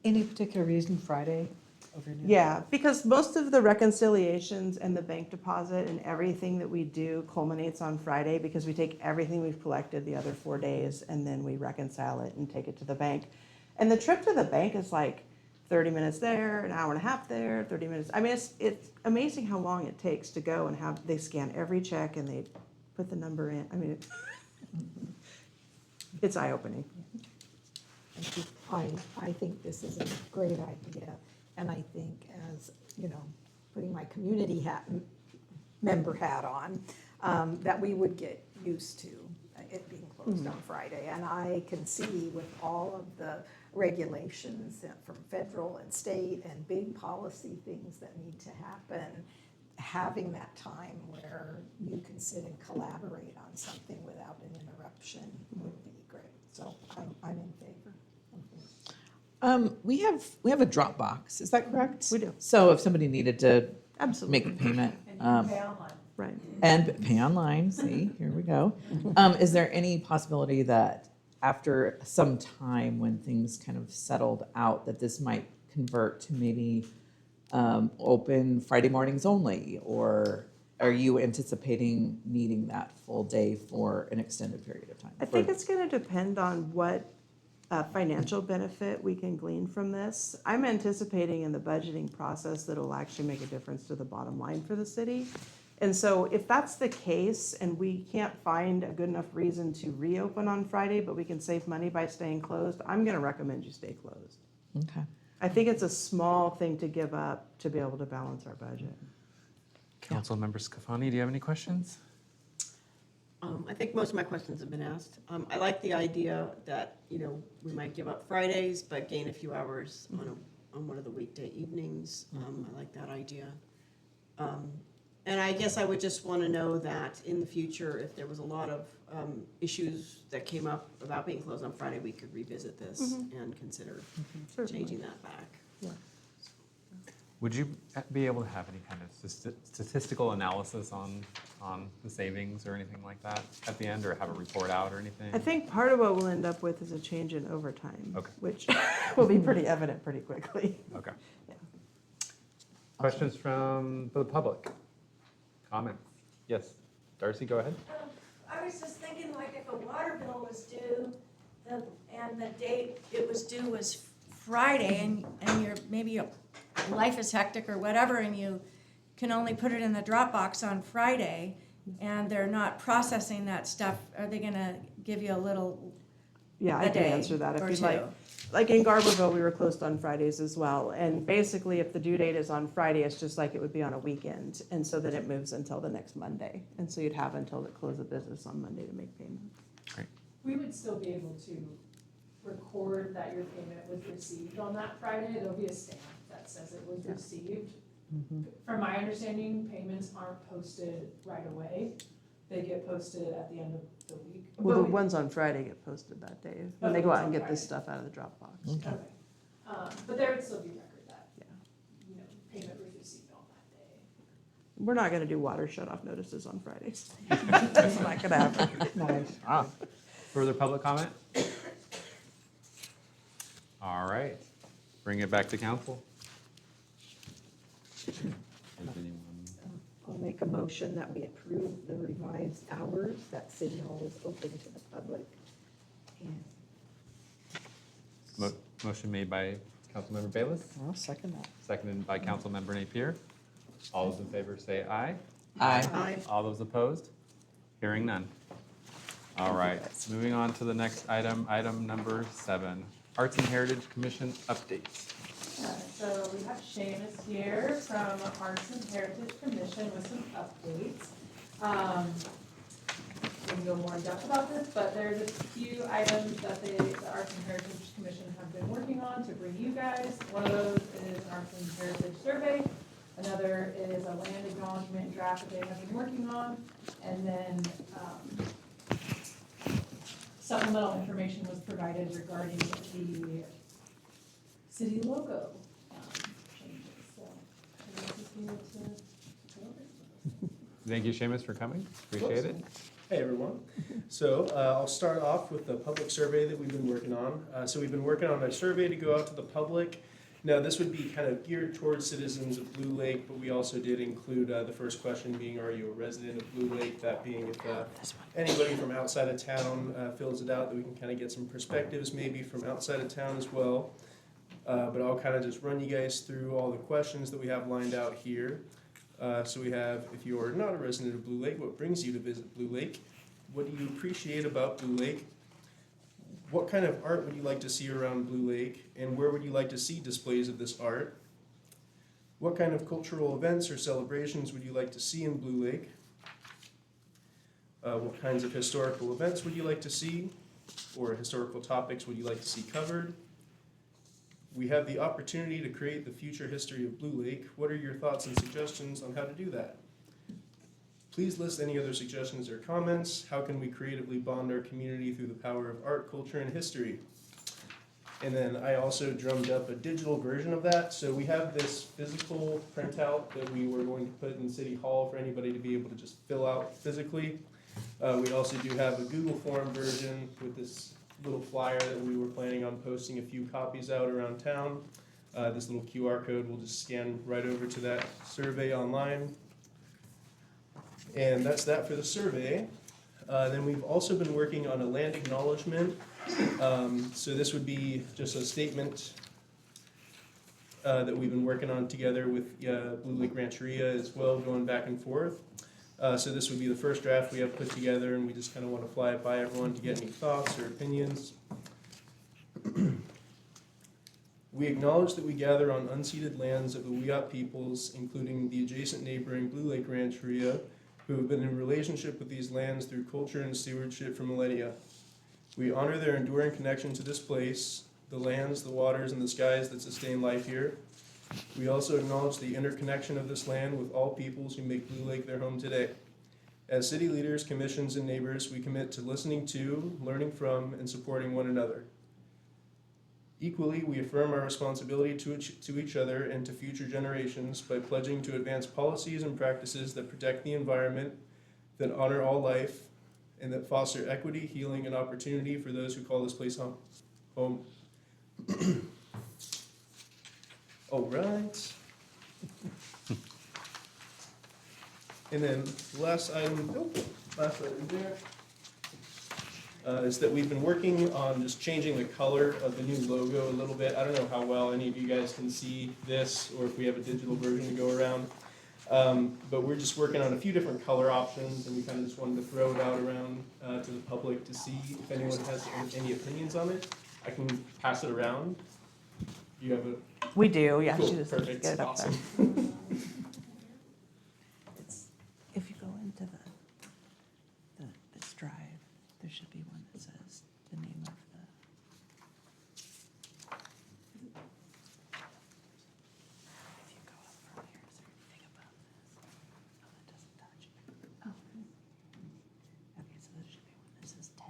Any particular reason Friday over noon? Yeah, because most of the reconciliations and the bank deposit and everything that we do culminates on Friday because we take everything we've collected the other 4 days and then we reconcile it and take it to the bank. And the trip to the bank is like 30 minutes there, an hour and a half there, 30 minutes. I mean, it's amazing how long it takes to go and they scan every check and they put the number in. I mean, it's eye-opening. I think this is a great idea, and I think as, you know, putting my community member hat on, that we would get used to it being closed on Friday. And I can see with all of the regulations from federal and state and big policy things that need to happen, having that time where you can sit and collaborate on something without an interruption would be great. So I'm in favor. We have a Dropbox, is that correct? We do. So if somebody needed to Absolutely. make a payment, And you can pay online. Right. and pay online, see, here we go. Is there any possibility that after some time when things kind of settled out, that this might convert to maybe open Friday mornings only? Or are you anticipating needing that full day for an extended period of time? I think it's going to depend on what financial benefit we can glean from this. I'm anticipating in the budgeting process that it'll actually make a difference to the bottom line for the city. And so if that's the case and we can't find a good enough reason to reopen on Friday, but we can save money by staying closed, I'm going to recommend you stay closed. Okay. I think it's a small thing to give up to be able to balance our budget. Councilmember Scafani, do you have any questions? I think most of my questions have been asked. I like the idea that, you know, we might give up Fridays, but gain a few hours on one of the weekday evenings. I like that idea. And I guess I would just want to know that in the future, if there was a lot of issues that came up about being closed on Friday, we could revisit this and consider changing that back. Would you be able to have any kind of statistical analysis on the savings or anything like that at the end, or have a report out or anything? I think part of what we'll end up with is a change in overtime, Okay. which will be pretty evident pretty quickly. Okay. Yeah. Questions from the public? Comments? Yes. Darcy, go ahead. I was just thinking, like, if a water bill was due, and the date it was due was Friday, and you're, maybe your life is hectic or whatever, and you can only put it in the Dropbox on Friday, and they're not processing that stuff, are they gonna give you a little, Yeah, I a can day answer that if or you'd two? like. Like in Garberville, we were closed on Fridays as well. And basically, if the due date is on Friday, it's just like it would be on a weekend. And so then it moves until the next Monday. And so you'd have until the close of business on Monday to make payment. We would still be able to record that your payment was received on that Friday. There'll be a stamp that says it was Yeah. received. From my understanding, payments aren't posted right away. They get posted at the end of the week. Well, the But we- ones on Friday get posted that day. Oh, When they the go ones out and on get this Friday. stuff out of the Dropbox. Okay. But there would still be record that, Yeah. you know, payment was received on that day. We're not gonna do water shut-off notices on Fridays. That's not gonna happen. Nice. Further public comment? All right. Bring it back to council. Is anyone- I'll make a motion that we approve the revised hours that City Hall is open to the public. And Motion made by Councilmember Bayless, I'll second that. seconded by Councilmember Napier. All those in favor say aye. Aye. All those opposed? Hearing none. All right, moving on to the next item, item number 7, Arts and Heritage Commission updates. So we have Seamus here from Arts and Heritage Commission with some updates. We can go more in depth about this, but there's a few items that the Arts and Heritage Commission have been working on to bring you guys. One of those is an Arts and Heritage survey. Another is a land acknowledgement draft that they have been working on. And then supplemental information was provided regarding the city logo changes. So this is here to go over. Thank you, Seamus, for coming. Appreciate it. Hey, everyone. So I'll start off with the public survey that we've been working on. So we've been working on a survey to go out to the public. Now, this would be kind of geared towards citizens of Blue Lake, but we also did include the first question being, are you a resident of Blue Lake? That being if anybody from outside of town fills it out, that we can kind of get some perspectives maybe from outside of town as well. But I'll kind of just run you guys through all the questions that we have lined out here. So we have, if you are not a resident of Blue Lake, what brings you to visit Blue Lake? What do you appreciate about Blue Lake? What kind of art would you like to see around Blue Lake, and where would you like to see displays of this art? What kind of cultural events or celebrations would you like to see in Blue Lake? What kinds of historical events would you like to see, or historical topics would you like to see covered? We have the opportunity to create the future history of Blue Lake. What are your thoughts and suggestions on how to do that? Please list any other suggestions or comments. How can we creatively bond our community through the power of art, culture, and history? And then I also drummed up a digital version of that. So we have this physical printout that we were going to put in City Hall for anybody to be able to just fill out physically. We also do have a Google form version with this little flyer that we were planning on posting a few copies out around town. This little QR code will just scan right over to that survey online. And that's that for the survey. Then we've also been working on a land acknowledgement. So this would be just a statement that we've been working on together with Blue Lake Rancheria as well, going back and forth. So this would be the first draft we have put together, and we just kind of want to fly it by everyone to get any thoughts or opinions. We acknowledge that we gather on unceded lands of the Wiyot peoples, including the adjacent neighboring Blue Lake Rancheria, who have been in relationship with these lands through culture and stewardship for millennia. We honor their enduring connection to this place, the lands, the waters, and the skies that sustain life here. We also acknowledge the interconnection of this land with all peoples who make Blue Lake their home today. As city leaders, commissions, and neighbors, we commit to listening to, learning from, and supporting one another. Equally, we affirm our responsibility to each other and to future generations by pledging to advance policies and practices that protect the environment, that honor all life, and that foster equity, healing, and opportunity for those who call this place home. All right. And then last item there, is that we've been working on just changing the color of the new logo a little bit. I don't know how well any of you guys can see this, or if we have a digital version to go around. But we're just working on a few different color options, and we kind of just wanted to throw it out around to the public to see if anyone has any opinions on it. I can pass it around. You have a We do, yeah. Cool, She just perfect, get it up there. awesome. If you go into this drive, there should be one that says the name of the. If you go up from here, is there anything about this? Oh, that doesn't touch it. Oh. Okay, so there should be one that says 10.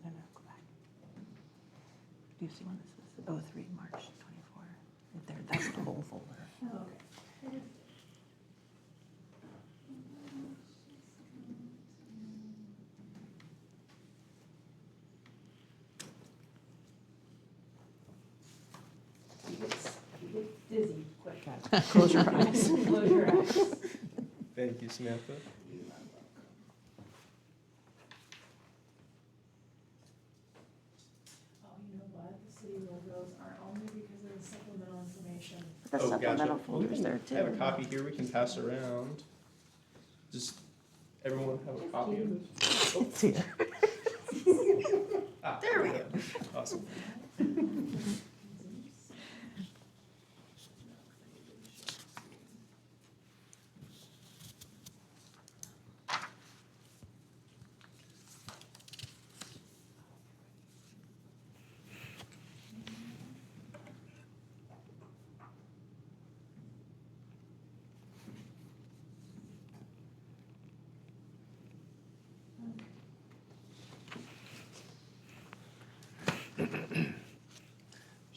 Here, no, go back. Do you see one that says 03, March 24? Right there, that's the whole folder. Oh, okay. You get dizzy quick. Close your eyes. Close your eyes. Thank you, Samantha. Oh, you know what? The city logos aren't only because of the supplemental information. The Oh, gotcha. supplemental Well, we folder's can- there I have a too. copy here we can pass around. Just, everyone have a copy of it? It's here. Ah, There we go. Awesome.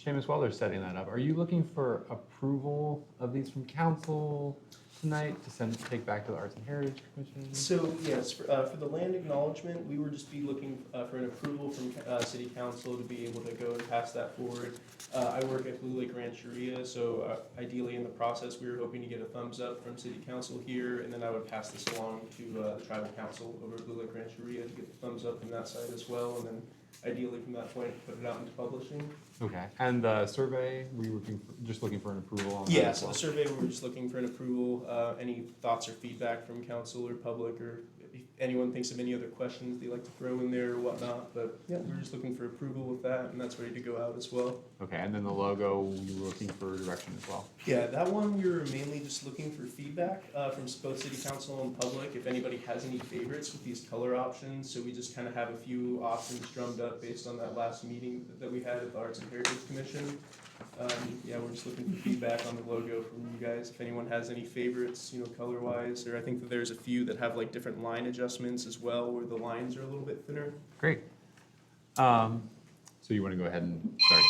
Seamus, while they're setting that up, are you looking for approval of these from council tonight to take back to the Arts and Heritage Commission? So, yes, for the land acknowledgement, we would just be looking for an approval from city council to be able to go and pass that forward. I work at Blue Lake Rancheria, so ideally in the process, we were hoping to get a thumbs up from city council here, and then I would pass this along to the tribal council over at Blue Lake Rancheria to get the thumbs up from that side as well, and then ideally from that point, put it out into publishing. Okay, and the survey, were you just looking for an approval on that Yeah, as so well? the survey, we were just looking for an approval, any thoughts or feedback from council or public or anyone thinks of any other questions they'd like to throw in there or whatnot, but yeah, we're just looking for approval with that, and that's ready to go out as well. Okay, and then the logo, you were looking for direction as well. Yeah, that one, we were mainly just looking for feedback from both city council and public, if anybody has any favorites with these color options. So we just kind of have a few options drummed up based on that last meeting that we had at the Arts and Heritage Commission. Yeah, we're just looking for feedback on the logo from you guys, if anyone has any favorites, color-wise, or I think that there's a few that have like different line adjustments as well, where the lines are a little bit thinner. Great. So you want to go ahead and start?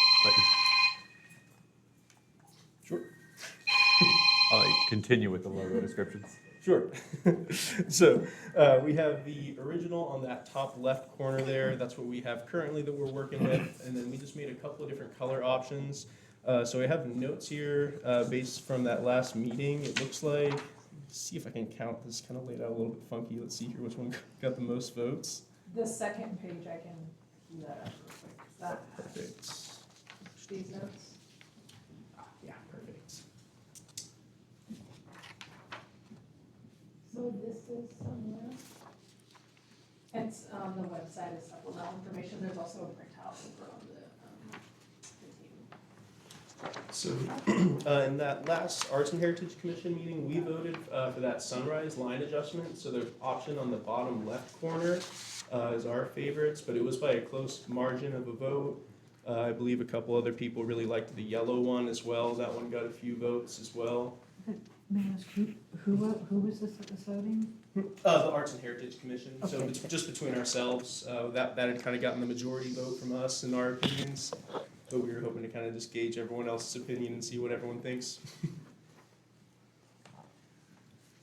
Sure. I'll let you continue with the logo descriptions. Sure. So we have the original on that top left corner there. That's what we have currently that we're working with. And then we just made a couple of different color options. So I have notes here based from that last meeting. It looks like, let's see if I can count. This is kind of laid out a little bit funky. Let's see here which one got the most votes. The second page, I can do that up real quick. Is that Perfect. these notes? Yeah, perfect. So this is somewhere. It's on the website as supplemental information. There's also a printout over on the team. So in that last Arts and Heritage Commission meeting, we voted for that sunrise line adjustment. So the option on the bottom left corner is our favorites, but it was by a close margin of a vote. I believe a couple other people really liked the yellow one as well. That one got a few votes as well. May I ask, who was this that was voting? The Arts and Heritage Commission. So Okay. it's just between ourselves, that had kind of gotten the majority vote from us in our opinions. But we were hoping to kind of just gauge everyone else's opinion and see what everyone thinks.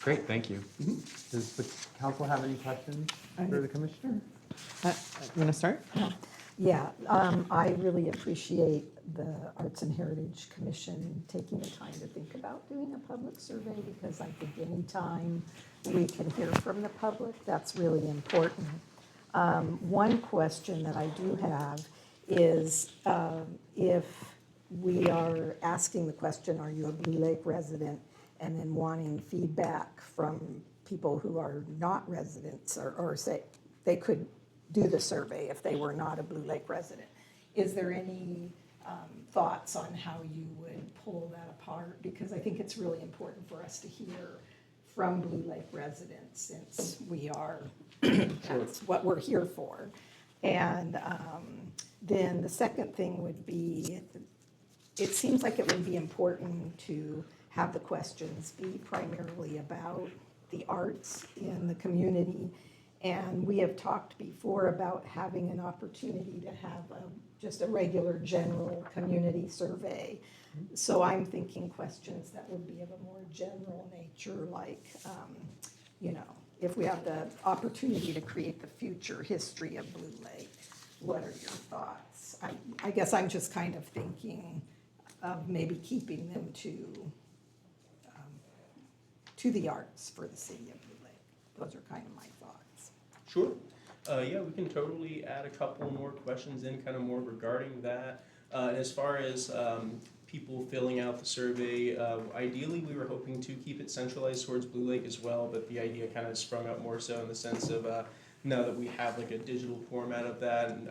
Great, thank you. Does the council have any questions for the commissioner? You want to start? Yeah, I really appreciate the Arts and Heritage Commission taking the time to think about doing a public survey, because I think anytime we can hear from the public, that's really important. One question that I do have is if we are asking the question, are you a Blue Lake resident, and then wanting feedback from people who are not residents, or say they could do the survey if they were not a Blue Lake resident. Is there any thoughts on how you would pull that apart? Because I think it's really important for us to hear from Blue Lake residents, since we are, that's what we're here for. And then the second thing would be, it seems like it would be important to have the questions be primarily about the arts in the community. And we have talked before about having an opportunity to have just a regular general community survey. So I'm thinking questions that would be of a more general nature, like, if we have the opportunity to create the future history of Blue Lake, what are your thoughts? I guess I'm just kind of thinking of maybe keeping them to the arts for the city of Blue Lake. Those are kind of my thoughts. Sure. Yeah, we can totally add a couple more questions in, kind of more regarding that. As far as people filling out the survey, ideally we were hoping to keep it centralized towards Blue Lake as well, but the idea kind of sprung up more so in the sense of now that we have like a digital format of that, and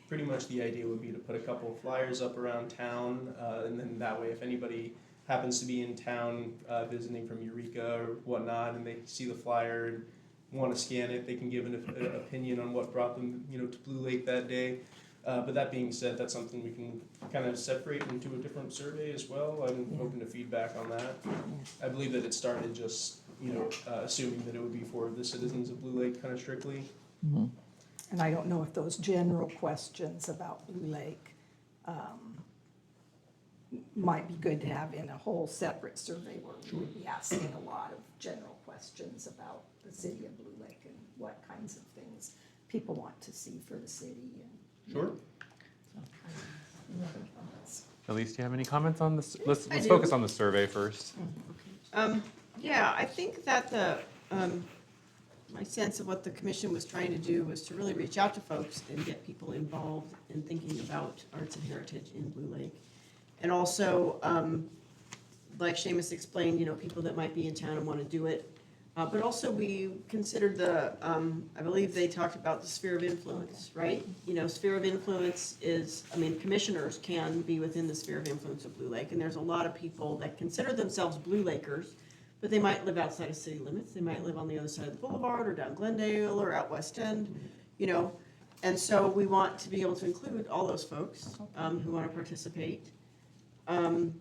pretty much the idea would be to put a couple of flyers up around town, and then that way if anybody happens to be in town visiting from Eureka or whatnot, and they see the flyer and want to scan it, they can give an opinion on what brought them, to Blue Lake that day. But that being said, that's something we can kind of separate into a different survey as well. I'm open to feedback on that. I believe that it started just, assuming that it would be for the citizens of Blue Lake kind of strictly. And I don't know if those general questions about Blue Lake might be good to have in a whole separate survey where we would be asking a lot of general questions about the city of Blue Lake and what kinds of things people want to see for the city. Sure. Elise, do you have any comments on this? Let's I do. focus on the survey first. Yeah, I think that my sense of what the commission was trying to do was to really reach out to folks and get people involved in thinking about arts and heritage in Blue Lake. And also, like Seamus explained, people that might be in town and want to do it. But also we considered I believe they talked about the sphere of influence, right? You know, sphere of influence is, commissioners can be within the sphere of influence of Blue Lake, and there's a lot of people that consider themselves Blue Lakers, but they might live outside of city limits, they might live on the other side of the boulevard, or down Glendale, or out West End, you know? And so we want to be able to include all those folks who want to participate. And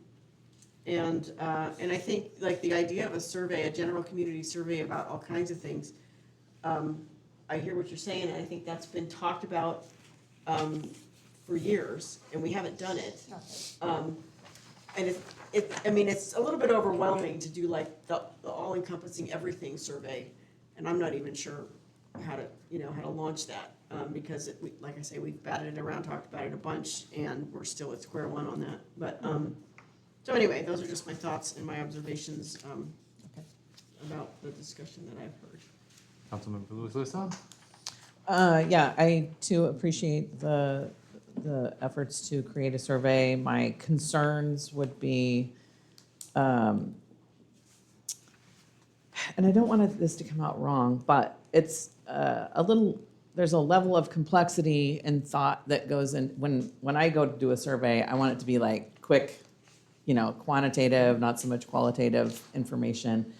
I think like the idea of a survey, a general community survey about all kinds of things, I hear what you're saying, and I think that's been talked about for years, and we haven't done it. And it's a little bit overwhelming to do like the all-encompassing everything survey, and I'm not even sure how to launch that, because like I say, we've batted it around, talked about it a bunch, and we're still at square one on that, but, so anyway, those are just my thoughts and my observations about the discussion that I've heard. Councilmember Lewis Lusso? Yeah, I too appreciate the efforts to create a survey. My concerns would be, and I don't want this to come out wrong, but it's there's a level of complexity and thought that goes in, when I go to do a survey, I want it to be like quick, quantitative, not so much qualitative information.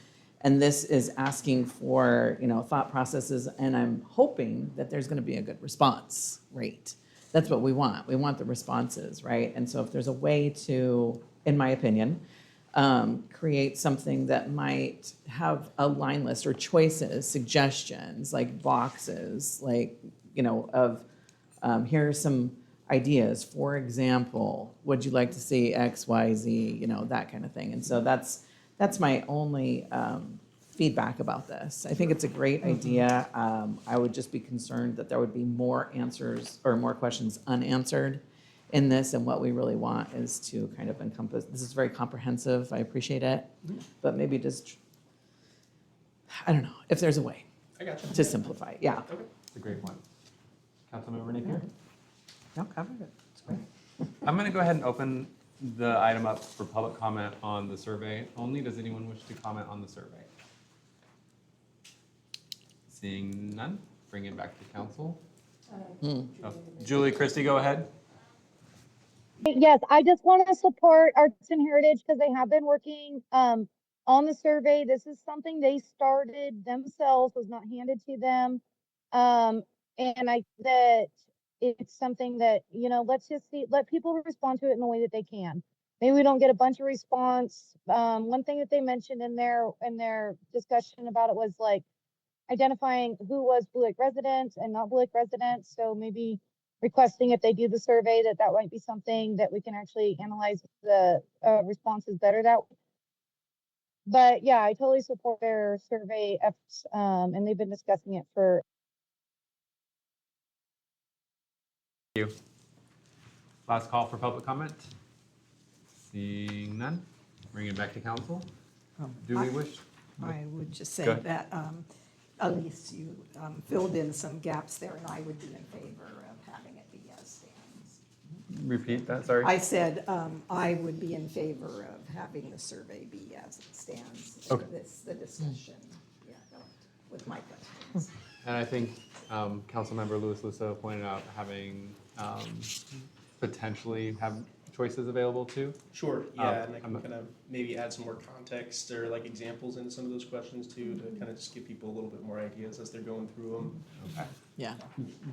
And this is asking for, thought processes, and I'm hoping that there's gonna be a good response rate. That's what we want. We want the responses, right? And so if there's a way to, in my opinion, create something that might have a line list or choices, suggestions, like boxes, like, of here are some ideas. For example, would you like to see X, Y, Z, that kind of thing. And so that's my only feedback about this. I think it's a great idea. I would just be concerned that there would be more answers or more questions unanswered in this, and what we really want is to kind of encompass, this is very comprehensive, I appreciate it, but maybe just, I don't know, if there's a way I got you. to simplify, yeah. Okay. It's a great one. Councilmember Napier? No, covered it. That's great. I'm going to go ahead and open the item up for public comment on the survey only. Does anyone wish to comment on the survey? Seeing none, bring it back to council. Oh, Julie, Christie, go ahead. Yes, I just want to support Arts and Heritage because they have been working on the survey. This is something they started themselves, was not handed to them. And that it's something that, let's just let people respond to it in the way that they can. Maybe we don't get a bunch of response. One thing that they mentioned in their discussion about it was like identifying who was Blue Lake residents and not Blue Lake residents. So maybe requesting if they do the survey that might be something that we can actually analyze the responses better that way. But yeah, I totally support their survey efforts, and they've been discussing it for. Thank you. Last call for public comment. Seeing none, bring it back to council. Do we wish? I would just say Go ahead. that at least you filled in some gaps there, and I would be in favor of having it be as stands. Repeat that, sorry. I said I would be in favor of having the survey be as it stands. Okay. The discussion, with my questions. And I think Councilmember Lewis Lusso pointed out having potentially have choices available too. Sure, yeah, and I can kind of maybe add some more context or like examples into some of those questions too, to kind of just give people a little bit more ideas as they're going through them. Okay. Yeah.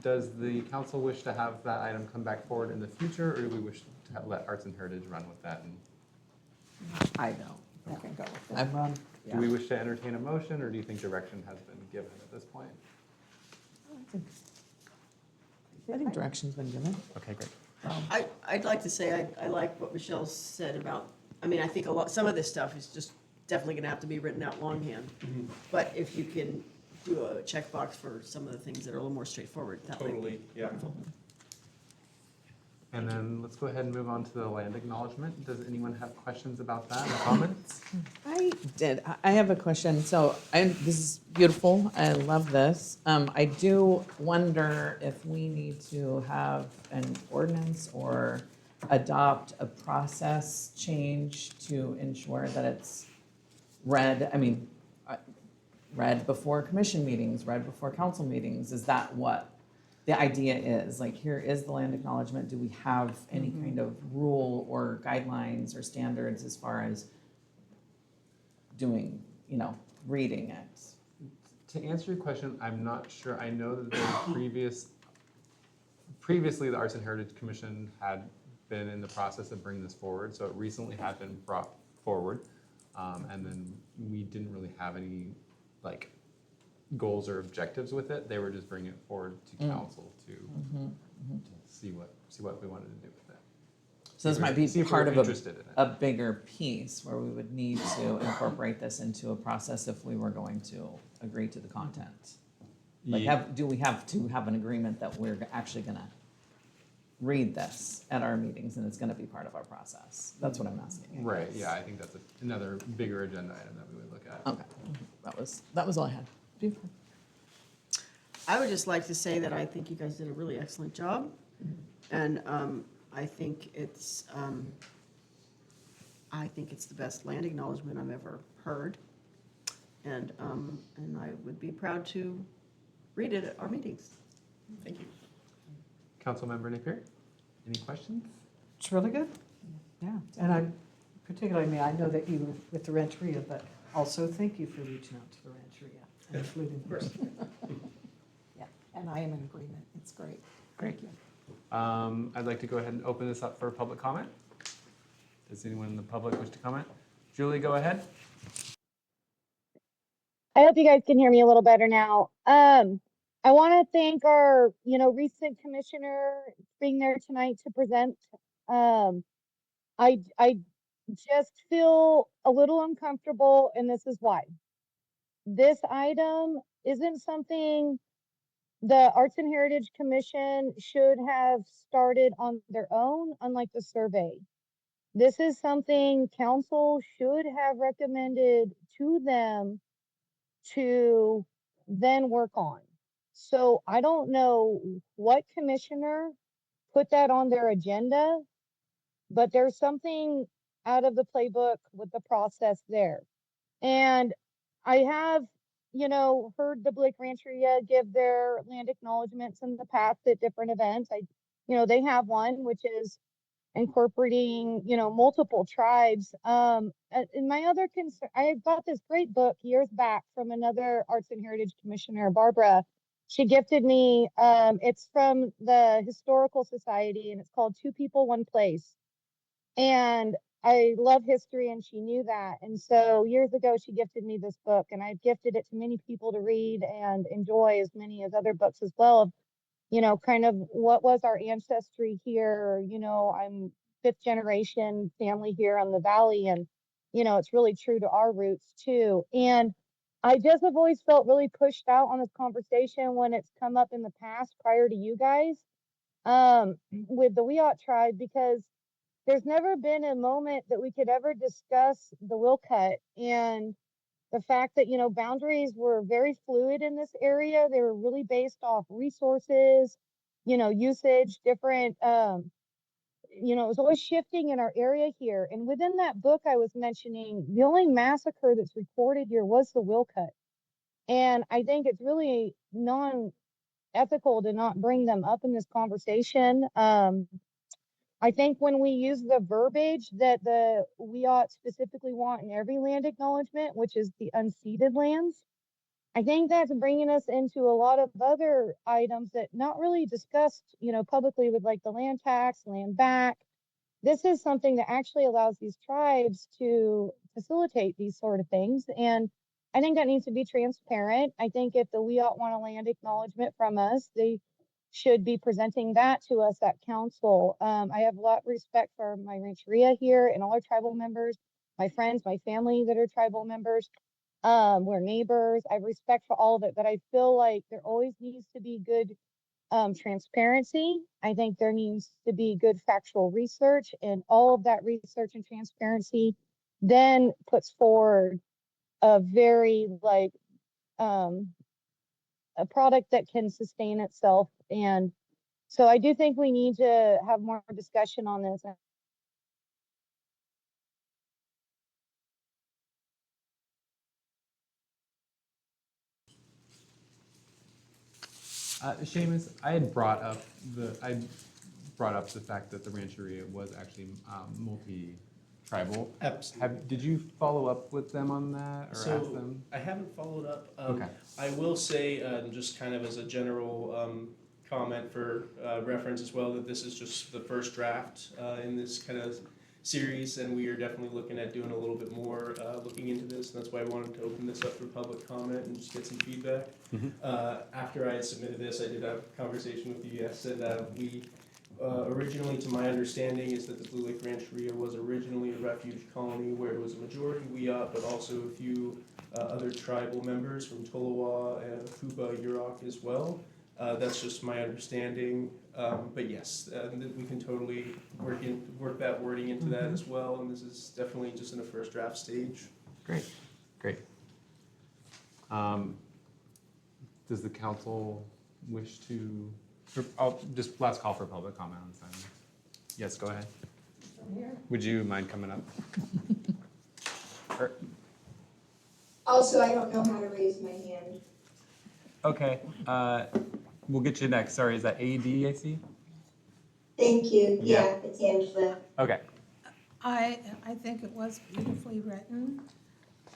Does the council wish to have that item come back forward in the future, or do we wish to let Arts and Heritage run with that? And I don't. I can go with that. I've run. do we wish to entertain a motion, or do you think direction has been given at this point? I think direction's been given. Okay, great. I'd like to say I like what Michelle said about, I think some of this stuff is just definitely gonna have to be written out longhand. But if you can do a checkbox for some of the things that are a little more straightforward, that might be Totally, yeah. wonderful. And then let's go ahead and move on to the land acknowledgement. Does anyone have questions about that or comments? I did. I have a question. So this is beautiful. I love this. I do wonder if we need to have an ordinance or adopt a process change to ensure that it's read. read before commission meetings, read before council meetings? Is that what the idea is? Like, here is the land acknowledgement. Do we have any kind of rule or guidelines or standards as far as doing, reading it? To answer your question, I'm not sure. I know that previously the Arts and Heritage Commission had been in the process of bringing this forward, so it recently had been brought forward. And then we didn't really have any goals or objectives with it. They were just bringing it forward to council to see what we wanted to do with it. So this might be See if part we're of interested in it. a bigger piece where we would need to incorporate this into a process if we were going to agree to the content. Like, do we have to have an agreement that we're actually gonna read this at our meetings and it's gonna be part of our process? That's what I'm asking. I Right, guess. yeah, I think that's another bigger agenda item that we would look at. Okay, that was all I had. Beautiful. I would just like to say that I think you guys did a really excellent job. And I think it's the best land acknowledgement I've ever heard. And I would be proud to read it at our meetings. Thank you. Councilmember Napier, any questions? It's really good. Yeah, and I particularly, I know that you were with the Rancheria, but also thank you for reaching out to the Rancheria and including theirs. Yeah, and I am in agreement. It's great. Great. Thank you. I'd like to go ahead and open this up for public comment. Does anyone in the public wish to comment? Julie, go ahead. I hope you guys can hear me a little better now. I want to thank our, recent commissioner being there tonight to present. I just feel a little uncomfortable, and this is why. This item isn't something the Arts and Heritage Commission should have started on their own, unlike the survey. This is something council should have recommended to them to then work on. So I don't know what commissioner put that on their agenda, but there's something out of the playbook with the process there. And I have, heard the Blake Rancheria give their land acknowledgements in the past at different events. They have one, which is incorporating, multiple tribes. And my other concern, I got this great book years back from another Arts and Heritage Commissioner, Barbara. She gifted me, it's from the Historical Society, and it's called Two People, One Place. And I love history, and she knew that. And so years ago, she gifted me this book, and I've gifted it to many people to read and enjoy, as many as other books as well, kind of what was our ancestry here. I'm fifth generation family here on the valley, and, it's really true to our roots too. And I just have always felt really pushed out on this conversation when it's come up in the past prior to you guys, with the Wiyot tribe, because there's never been a moment that we could ever discuss the Wilcutt and the fact that, boundaries were very fluid in this area. They were really based off resources, usage, different, it was always shifting in our area here. And within that book I was mentioning, the only massacre that's recorded here was the Wilcutt. And I think it's really non-ethical to not bring them up in this conversation. I think when we use the verbiage that the Wiyot specifically want in every land acknowledgement, which is the unceded lands, I think that's bringing us into a lot of other items that not really discussed, publicly, with like the land tax, land back. This is something that actually allows these tribes to facilitate these sort of things. And I think that needs to be transparent. I think if the Wiyot want a land acknowledgement from us, they should be presenting that to us at council. I have a lot of respect for my rancheria here and all our tribal members, my friends, my family that are tribal members. We're neighbors. I have respect for all of it, but I feel like there always needs to be good transparency. I think there needs to be good factual research, and all of that research and transparency then puts forward a very a product that can sustain itself. And so I do think we need to have more discussion on this. Seamus, I brought up the fact that the Rancheria was actually multi-tribal. Absolutely. Did you follow up with them on that or ask So them? I haven't followed up. Okay. I will say, just kind of as a general comment for reference as well, that this is just the first draft in this kind of series, and we are definitely looking at doing a little bit more looking into this. And that's why I wanted to open this up for public comment and just get some feedback. After I had submitted this, I did have a conversation with you, yes, and we originally, to my understanding, is that the Blue Lake Rancheria was originally a refuge colony where it was a majority Wiyot, but also a few other tribal members from Tolowa and Kuba Yurok as well. That's just my understanding, but yes, we can totally work that wording into that as well, and this is definitely just in the first draft stage. Great. Does the council wish to, I'll just last call for public comment on this item. Yes, go ahead. Would you mind coming up? Also, I don't know how to raise my hand. Okay, we'll get you next. Sorry, is that AD, I see? Thank you. Yeah. Yeah, it's Angela. Okay. I think it was beautifully written.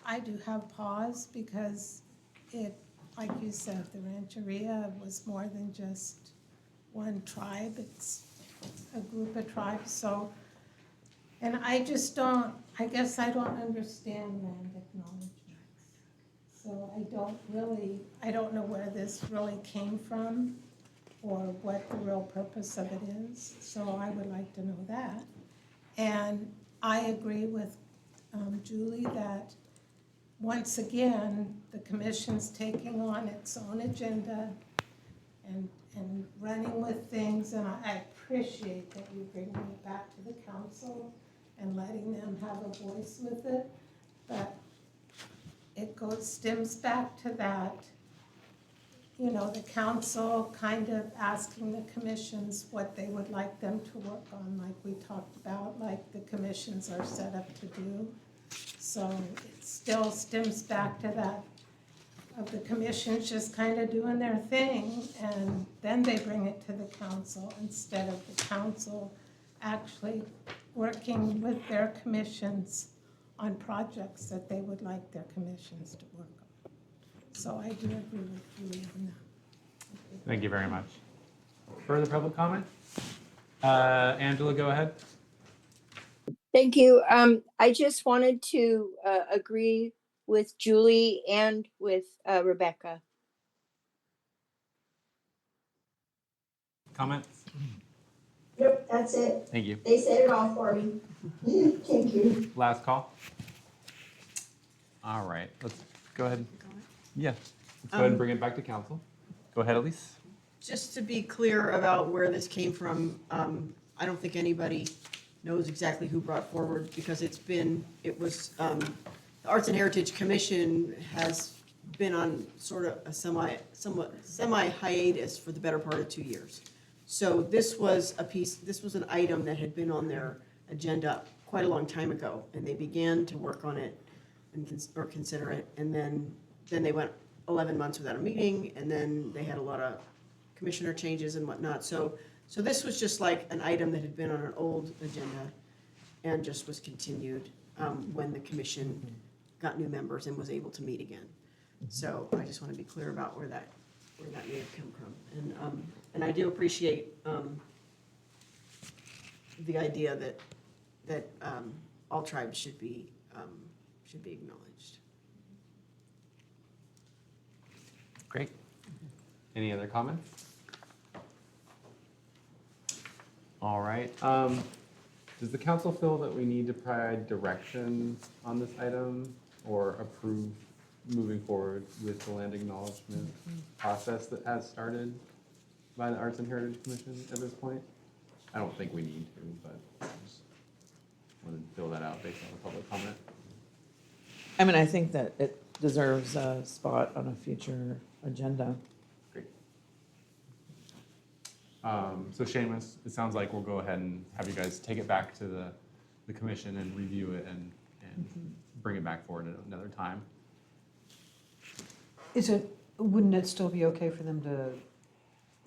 I do have pause because it, like you said, the Rancheria was more than just one tribe. It's a group of tribes, so, and I just don't, I guess I don't understand land acknowledgements. So I don't know where this really came from or what the real purpose of it is. So I would like to know that. And I agree with Julie that once again, the commission's taking on its own agenda and running with things, and I appreciate that you're bringing it back to the council and letting them have a voice with it, but it stems back to that, the council kind of asking the commissions what they would like them to work on, like we talked about, like the commissions are set up to do. So it still stems back to that, of the commissions just kind of doing their thing, and then they bring it to the council instead of the council actually working with their commissions on projects that they would like their commissions to work on. So I do agree with Julie on that. Thank you very much. Further public comment? Angela, go ahead. Thank you. I just wanted to agree with Julie and with Rebecca. Comments? Yep, that's it. Thank you. They said it all for me. Thank you. Last call? All right, let's go ahead. Yeah, let's go ahead and bring it back to council. Go ahead, Elise. Just to be clear about where this came from, I don't think anybody knows exactly who brought forward, because the Arts and Heritage Commission has been on sort of a somewhat semi hiatus for the better part of 2 years. So this was an item that had been on their agenda quite a long time ago, and they began to work on it or consider it, and then they went 11 months without a meeting, and then they had a lot of commissioner changes and whatnot. So this was just like an item that had been on an old agenda and just was continued when the commission got new members and was able to meet again. So I just want to be clear about where that may have come from. And I do appreciate the idea that all tribes should be acknowledged. Great. Any other comments? All right. Does the council feel that we need to provide direction on this item or approve moving forward with the land acknowledgement process that has started by the Arts and Heritage Commission at this point? I don't think we need to, but I just want to fill that out based on the public comment. I mean, I think that it deserves a spot on a future agenda. Great. So Seamus, it sounds like we'll go ahead and have you guys take it back to the commission and review it and bring it back forward at another time. Wouldn't it still be okay for them to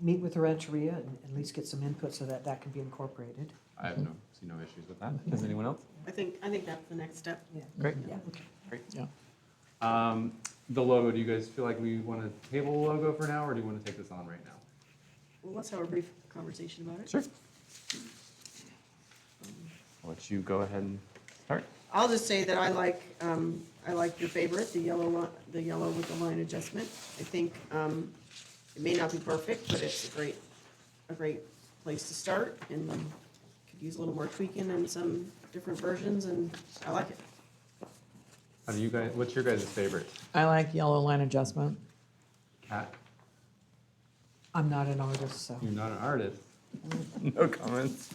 meet with the Rancheria and at least get some input so that that can be incorporated. I have see no issues with that. Does anyone else? I think that's the next step. Great. Yeah. Great. Yeah. The logo, do you guys feel like we want to table the logo for now, or do you want to take this on right now? Well, let's have a brief conversation about it. Sure. I'll let you go ahead and start. I'll just say that I like your favorite, the yellow with the line adjustment. I think it may not be perfect, but it's a great place to start, and could use a little more tweaking and some different versions, and I like it. How do you guys? What's your guys' favorite? I like yellow line adjustment. Kat? I'm not an artist, so. You're not an artist. No comments.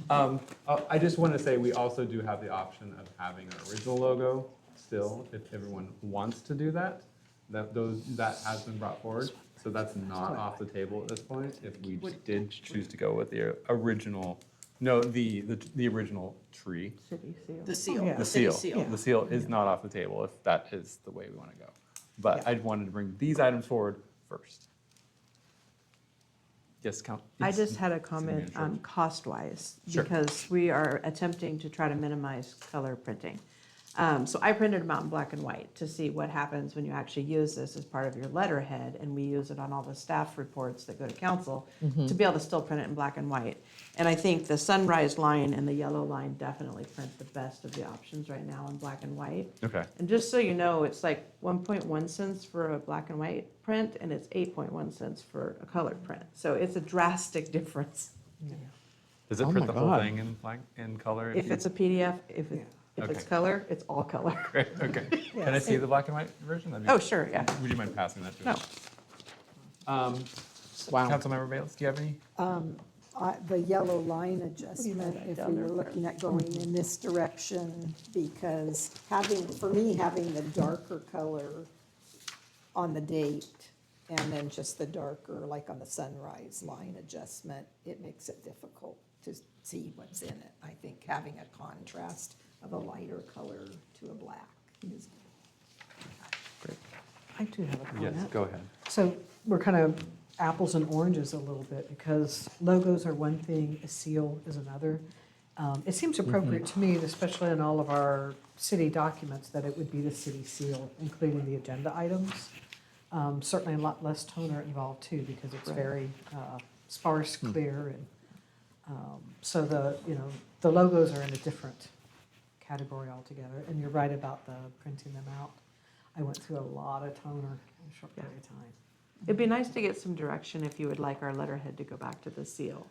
I just want to say we also do have the option of having our original logo still, if everyone wants to do that. That has been brought forward, so that's not off the table at this point. If we did choose to go with the original, the original tree. The seal, Yeah. the The city seal. seal. The seal is not off the table if that is the way we want to go. But I wanted to bring these items forward first. Yes, Count. I yes, just had a City comment Manager. on cost-wise, Sure. because we are attempting to try to minimize color printing. So I printed them out in black and white to see what happens when you actually use this as part of your letterhead, and we use it on all the staff reports that go to council, to be able to still print it in black and white. And I think the sunrise line and the yellow line definitely print the best of the options right now in black and white. Okay. And just so you know, it's like 1.1 cents for a black and white print, and it's 8.1 cents for a colored print. So it's a drastic difference. Does it Oh print my the whole God. thing in color? If it's a PDF, if it's Okay. color, it's all color. Great, okay. Can I see the black and white version? That'd be- Oh, sure, yeah. Would you mind passing that to No. us? Wow. Councilmember Bayless, do you have any? The yellow line adjustment, if we were looking at going in this direction, because for me, having the darker color on the date and then just the darker, like on the sunrise line adjustment, it makes it difficult to see what's in it. I think having a contrast of a lighter color to a black is. I do have a comment. Yes, go ahead. So we're kind of apples and oranges a little bit because logos are one thing, a seal is another. It seems appropriate to me, especially in all of our city documents, that it would be the city seal, including the agenda items. Certainly a lot less toner involved too, because it's very sparse, clear, and so the logos are in a different category altogether. And you're right about the printing them out. I went through a lot of toner in a short period of time. It'd be nice to get some direction if you would like our letterhead to go back to the seal.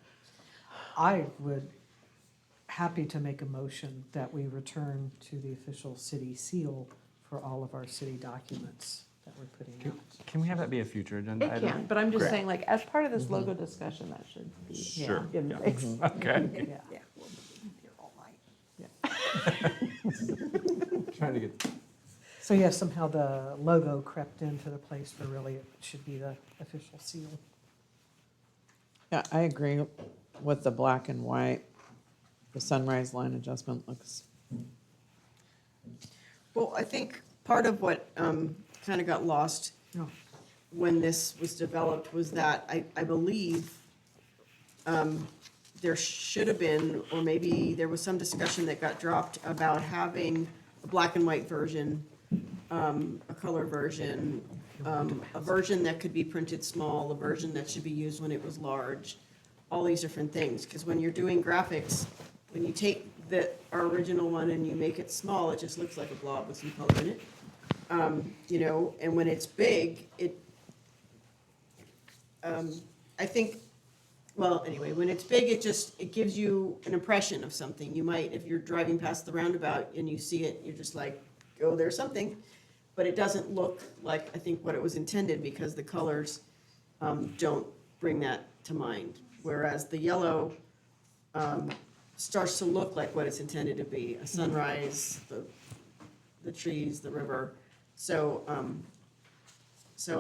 I would happy to make a motion that we return to the official city seal for all of our city documents that we're putting out. Can we have that be a future agenda It item? can, but I'm just Great. saying, like, as part of this logo discussion, that should be Sure. in yeah. place. Okay. Yeah. Yeah, we'll be here all night. Trying to get, So yeah, somehow the logo crept into the place where really it should be the official seal. Yeah, I agree with the black and white. The sunrise line adjustment looks, Well, I think part of what kind of got lost when this was developed was that I believe there should have been, or maybe there was some discussion that got dropped about having a black and white version, a color version, a version that could be printed small, a version that should be used when it was large, all these different things. Because when you're doing graphics, when you take our original one and you make it small, it just looks like a blob with some color in it. And when it's big, I think, well, anyway, when it's big, it gives you an impression of something. You might, if you're driving past the roundabout and you see it, you're just like, oh, there's something. But it doesn't look like, I think, what it was intended, because the colors don't bring that to mind. Whereas the yellow starts to look like what it's intended to be, a sunrise, the trees, the river. So I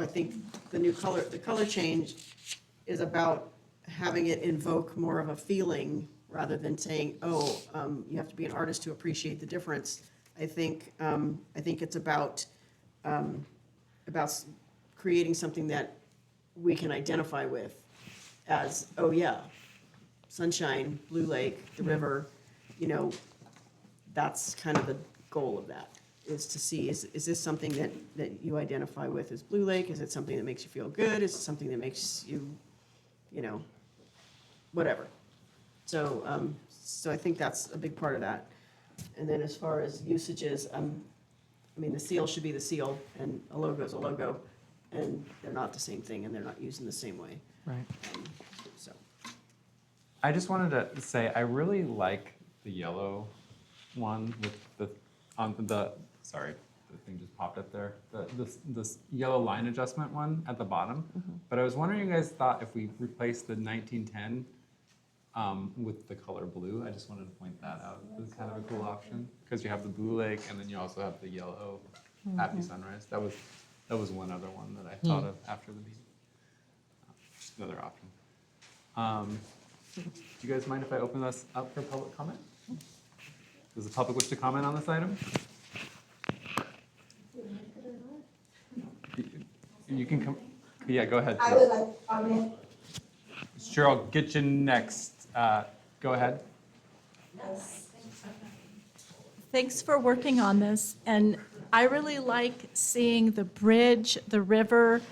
think the color change is about having it invoke more of a feeling rather than saying, oh, you have to be an artist to appreciate the difference. I think it's about creating something that we can identify with as, oh yeah, Sunshine, Blue Lake, the river, you know, that's kind of the goal of that, is to see, is this something that you identify with as Blue Lake? Is it something that makes you feel good? Is it something that makes you, you know, whatever? So, so I think that's a big part of that. And then as far as usages, I mean, the seal should be the seal, and a logo is a logo, and they're not the same thing, and they're not used in the same way. Right. So, I just wanted to say, I really like the yellow one with the, on the, sorry, the thing just popped up there. This yellow line adjustment one at the bottom. But I was wondering, you guys thought if we replaced the 1910 with the color blue, I just wanted to point that out. It's kind of a cool option, because you have the Blue Lake, and then you also have the yellow Happy Sunrise. That was one other one that I thought of after the meeting. Just another option. Do you guys mind if I open this up for public comment? Does the public wish to comment on this item? You can come, yeah, go ahead. I would like to comment. Sure, I'll get you next. Go ahead. Thanks for working on this, and I really like seeing the bridge, the river,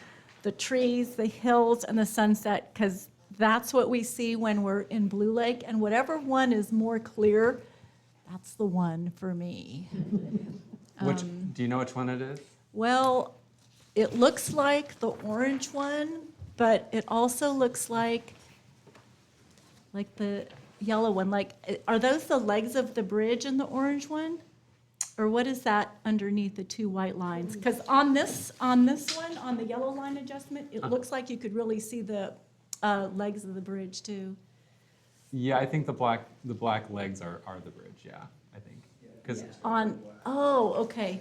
the trees, the hills, and the sunset, because that's what we see when we're in Blue Lake, and whatever one is more clear, that's the one for me. Do you know which one it is? Well, it looks like the orange one, but it also looks like the yellow one. Like, are those the legs of the bridge in the orange one? Or what is that underneath the two white lines? Because on this one, on the yellow line adjustment, it looks like you could really see the legs of the bridge too. Yeah, I think the black legs are the bridge, yeah, I think. 'Cause Okay.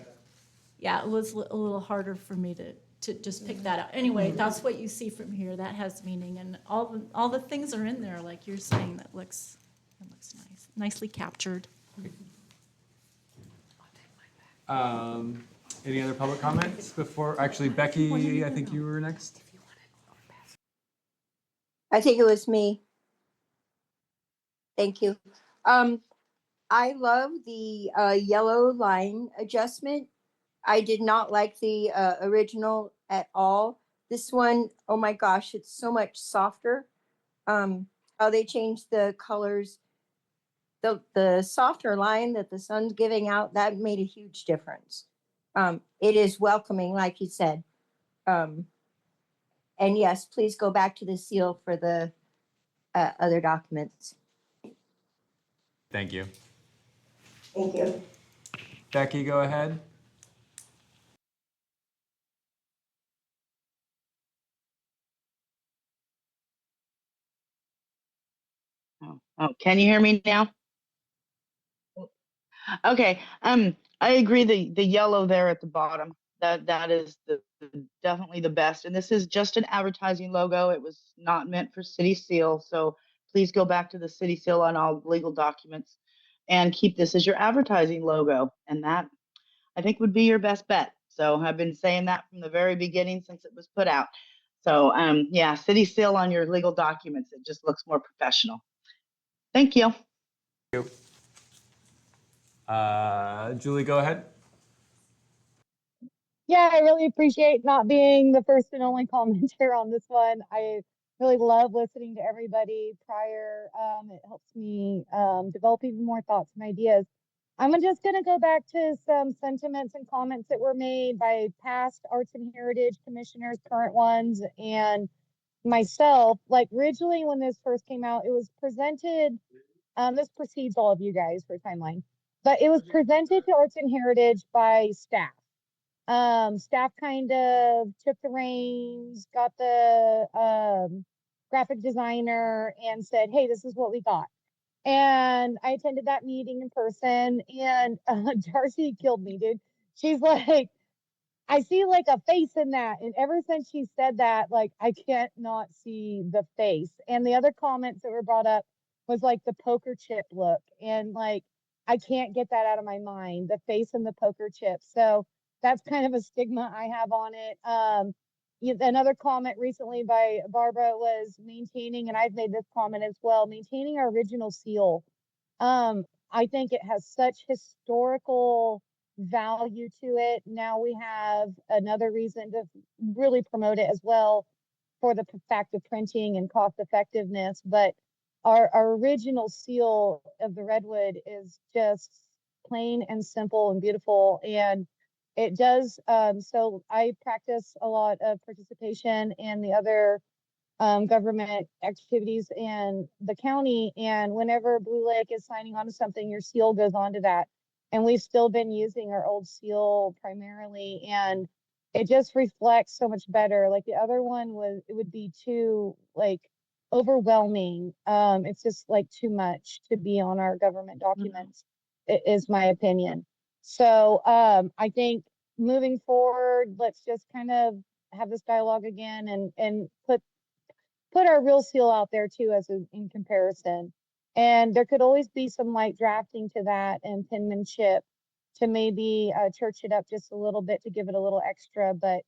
Yeah, it was a little harder for me to just pick that out. Anyway, that's what you see from here. That has meaning, and all the things are in there, like you're saying, that looks nice, nicely captured. Any other public comments before, actually, Becky, I think you were next. I think it was me. Thank you. I love the yellow line adjustment. I did not like the original at all. This one, oh my gosh, it's so much softer. How they changed the colors, the softer line that the sun's giving out, that made a huge difference. It is welcoming, like you said. And yes, please go back to the seal for the other documents. Thank you. Thank you. Becky, go ahead. Oh, can you hear me now? Okay. I agree. The yellow there at the bottom, that is definitely the best. And this is just an advertising logo. It was not meant for City Seal. So please go back to the City Seal on all legal documents and keep this as your advertising logo. And that, I think, would be your best bet. So I've been saying that from the very beginning since it was put out. So yeah, City Seal on your legal documents. It just looks more professional. Thank you. Thank you. Julie, go ahead. Yeah, I really appreciate not being the first and only commenter on this one. I really love listening to everybody prior. It helps me develop even more thoughts and ideas. I'm just going to go back to some sentiments and comments that were made by past Arts and Heritage commissioners, current ones, and myself. Like originally when this first came out, it was presented, this precedes all of you guys for timeline, but it was presented to Arts and Heritage by staff. Staff kind of took the reins, got the graphic designer and said, hey, this is what we got. And I attended that meeting in person, and Darcy killed me, dude. She's like, I see like a face in that. And ever since she said that, like, I can't not see the face. And the other comments that were brought up was like the poker chip look. And like, I can't get that out of my mind, the face and the poker chip. So that's kind of a stigma I have on it. another comment recently by Barbara was maintaining, and I've made this comment as well, maintaining our original seal. I think it has such historical value to it. Now we have another reason to really promote it as well for the fact of printing and cost effectiveness. But our original seal of the redwood is just plain and simple and beautiful. And it does, so I practice a lot of participation in the other government activities in the county. And whenever Blue Lake is signing on to something, your seal goes on to that. And we've still been using our old seal primarily. And it just reflects so much better. Like the other one it would be too like overwhelming. It's just like too much to be on our government documents, is my opinion. So I think moving forward, let's just kind of have this dialogue again and put our real seal out there too in comparison. And there could always be some light drafting to that and penmanship to maybe church it up just a little bit to give it a little extra. But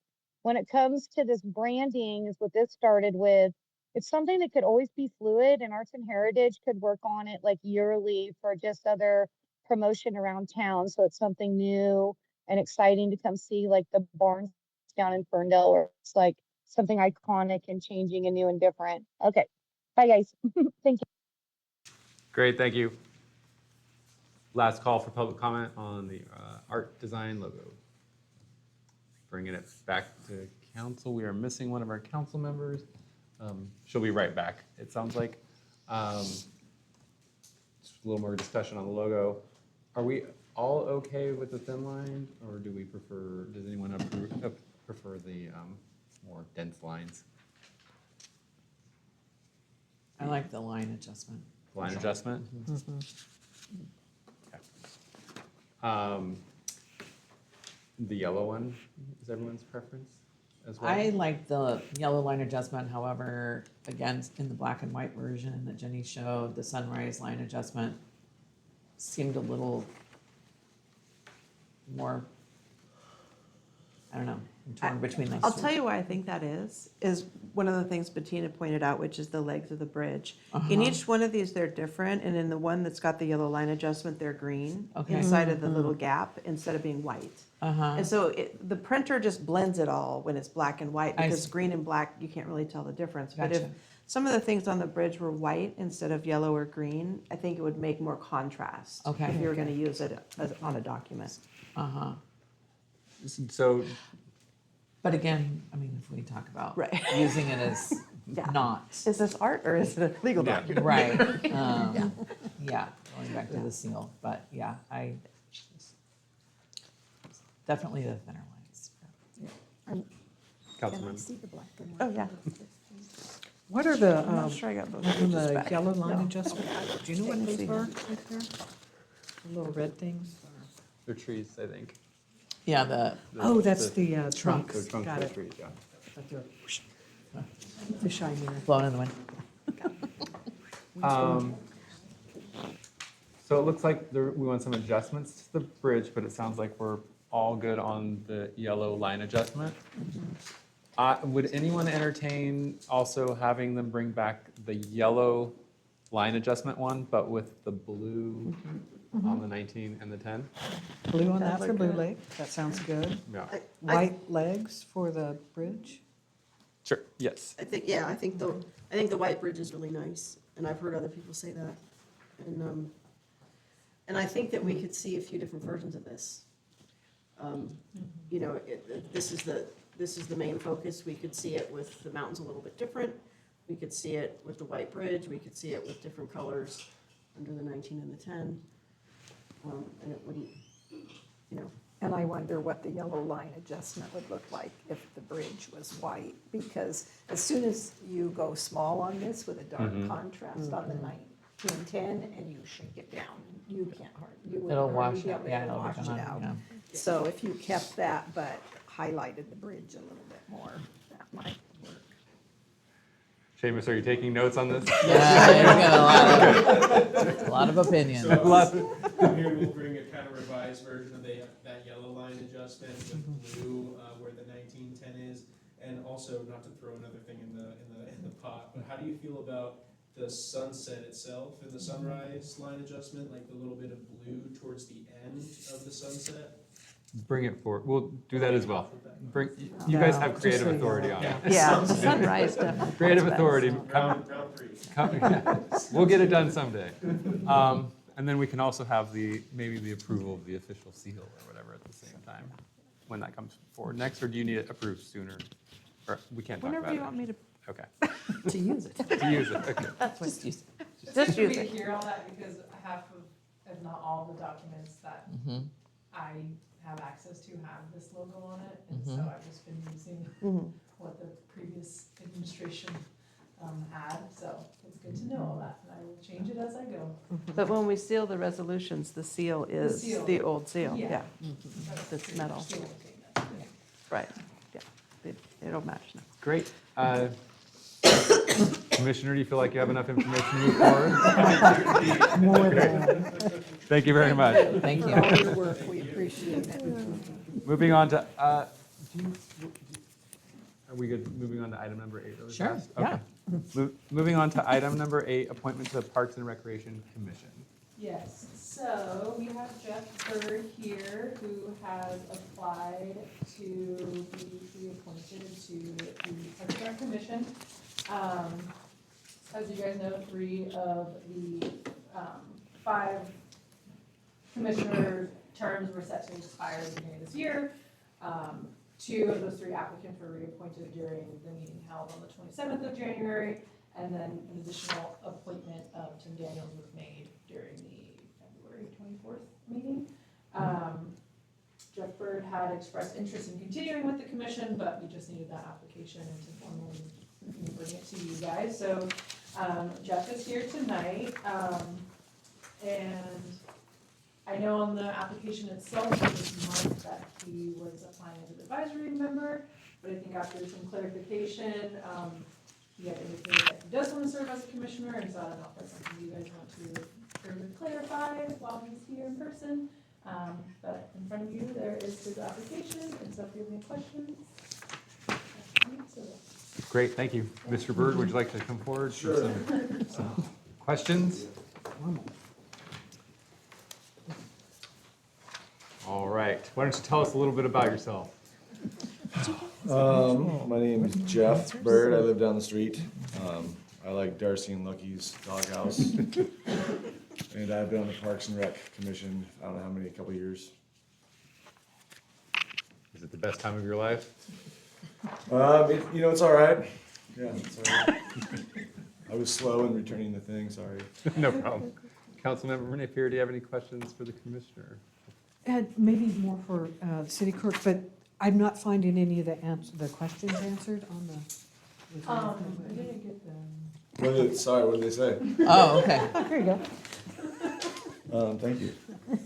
when it comes to this branding, is what this started with, it's something that could always be fluid, and Arts and Heritage could work on it like yearly for just other promotion around town. So it's something new and exciting to come see, like the barns down in Ferndale, where it's like something iconic and changing and new and different. Okay. Bye guys. Thank you. Great, thank you. Last call for public comment on the art design logo. Bringing it back to council. We are missing one of our council members. She'll be right back, it sounds like. Just a little more discussion on the logo. Are we all okay with the thin line, or do we prefer, does anyone prefer the more dense lines? I like the line adjustment. Line adjustment? Mhm. Okay. The yellow one is everyone's preference as well? I like the yellow line adjustment, however, again, in the black and white version that Jenny showed, the sunrise line adjustment seemed a little more, I don't know, I'm torn between those I'll two. tell you why I think that is one of the things Bettina pointed out, which is the legs of the bridge. In Uh-huh. each one of these, they're different, and in the one that's got the yellow line adjustment, they're green Okay. inside of the little gap instead of being white. Uh-huh. And so the printer just blends it all when it's black and white, I because see. green and black, you can't really tell the difference. But if Gotcha. some of the things on the bridge were white instead of yellow or green, I think it would make more contrast. Okay. If you were gonna use it on a document. Uh-huh. So, but again, I mean, if we talk about Right. using it as Yeah. not. Is this art or is it a legal Yeah. document? Right. Yeah, going back to the seal, but yeah, definitely the thinner lines. Can I Councilman. see the black and white? Oh, yeah. What are the, I'm not sure I got both on pages the back. yellow line No. adjustment? Do you know what Let me those see. are right there? The little red things? They're trees, I think. Yeah, the, Oh, that's the trunks. The trunks Got of it. the trees, yeah. But they're the shinier. blowing in the wind. So it looks like we want some adjustments to the bridge, but it sounds like we're all good on the yellow line adjustment. Would anyone entertain also having them bring back the yellow line adjustment one, but with the blue on the 19 and the 10? Blue on that Sounds for like Blue good. Lake, that sounds good. Yeah. White legs for the bridge? Sure, yes. I think the white bridge is really nice, and I've heard other people say that. And I think that we could see a few different versions of this. You know, this is the main focus. We could see it with the mountains a little bit different. We could see it with the white bridge. We could see it with different colors under the 19 and the 10. And it wouldn't, you know. And I wonder what the yellow line adjustment would look like if the bridge was white, because as soon as you go small on this with a dark contrast on the 1910 and you shrink it down, you can't you wouldn't It'll hardly wash be out, able yeah, to it'll wash become, it out. yeah. So if you kept that but highlighted the bridge a little bit more, that might work. Seamus, are you taking notes on this? Yeah, you got a lot of opinions. So here we'll bring a kind of revised version of that yellow line adjustment with blue where the 1910 is, and also also, not to throw another thing in the pot, but how do you feel about the sunset itself and the sunrise line adjustment, like the little bit of blue towards the end of the sunset? Bring it forward. We'll do that as well. You guys have creative authority on it. Yeah, the sunrise stuff. Creative authority. Round three. We'll get it done someday. And then we can also have maybe the approval of the official seal or whatever at the same time when that comes forward next, or do you need it approved sooner? Or we can't talk about it. Whenever you want me to. Okay. To use it. To use it, okay. Just use it. Just use We it. hear all that because half of, if not all the documents that I have access to have this logo on it. And so I've just been using what the previous administration had. So it's good to know all that. And I will change it as I go. But when we seal the resolutions, the seal is seal. the old seal, Yeah. yeah. That's metal. Right, yeah. It'll match now. Great. Commissioner, do you feel like you have enough information to move forward? More than. Thank you very much. Thank you. All your work, we appreciate it. Moving on to, are we good, moving on to item number 8 really Sure, fast? yeah. Okay. Moving on to item number 8, appointment to the Parks and Recreation Commission. Yes, so we have Jeff Bird here who has applied to be reappointed to the Parks and Rec Commission. As you guys know, 3 of the 5 commissioner terms were set to expire at the beginning of this year. 2 of those 3 applicants were reappointed during the meeting held on the 27th of January, and then an additional appointment of Tim Daniels was made during the February 24th meeting. Jeff Bird had expressed interest in continuing with the commission, but we just needed that application and to formally bring it to you guys. So Jeff is here tonight, and I know on the application itself, it was marked that he was applying as an advisory member, but I think after some clarification, he had indicated that he does want to serve as a commissioner, and so I don't know if that's something you guys want to further clarify while he's here in person. But in front of you, there is his application, and so if you have any questions. Great, thank you. Mr. Bird, would you like to come forward for some questions? All right, why don't you tell us a little bit about yourself? My name is Jeff Bird. I live down the street. I like Darcy and Lucky's doghouse. And I've been on the Parks and Rec Commission, I don't know how many, a couple of years. Is it the best time of your life? It's all right. Yeah, it's all right. I was slow in returning the thing, sorry. No problem. Councilmember Napier, do you have any questions for the commissioner? And maybe more for the city clerk, but I'm not finding any of the questions answered on the. I didn't get them. What did they say? Oh, okay. There you go. Thank you.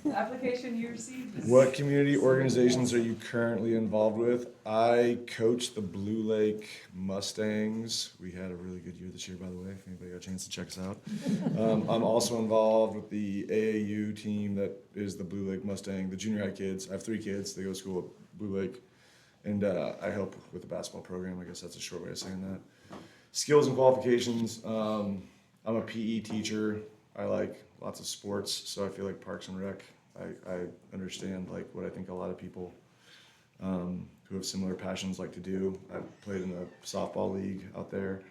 The application you received is. What community organizations are you currently involved with? I coach the Blue Lake Mustangs. We had a really good year this year, by the way, if anybody got a chance to check us out. I'm also involved with the AAU team that is the Blue Lake Mustang, the junior high kids. I have 3 kids. They go to school at Blue Lake. And I help with the basketball program. I guess that's a short way of saying that. Skills and qualifications. I'm a PE teacher. I like lots of sports, so I feel like Parks and Rec, I understand like what I think a lot of people who have similar passions like to do. I've played in the softball league out there.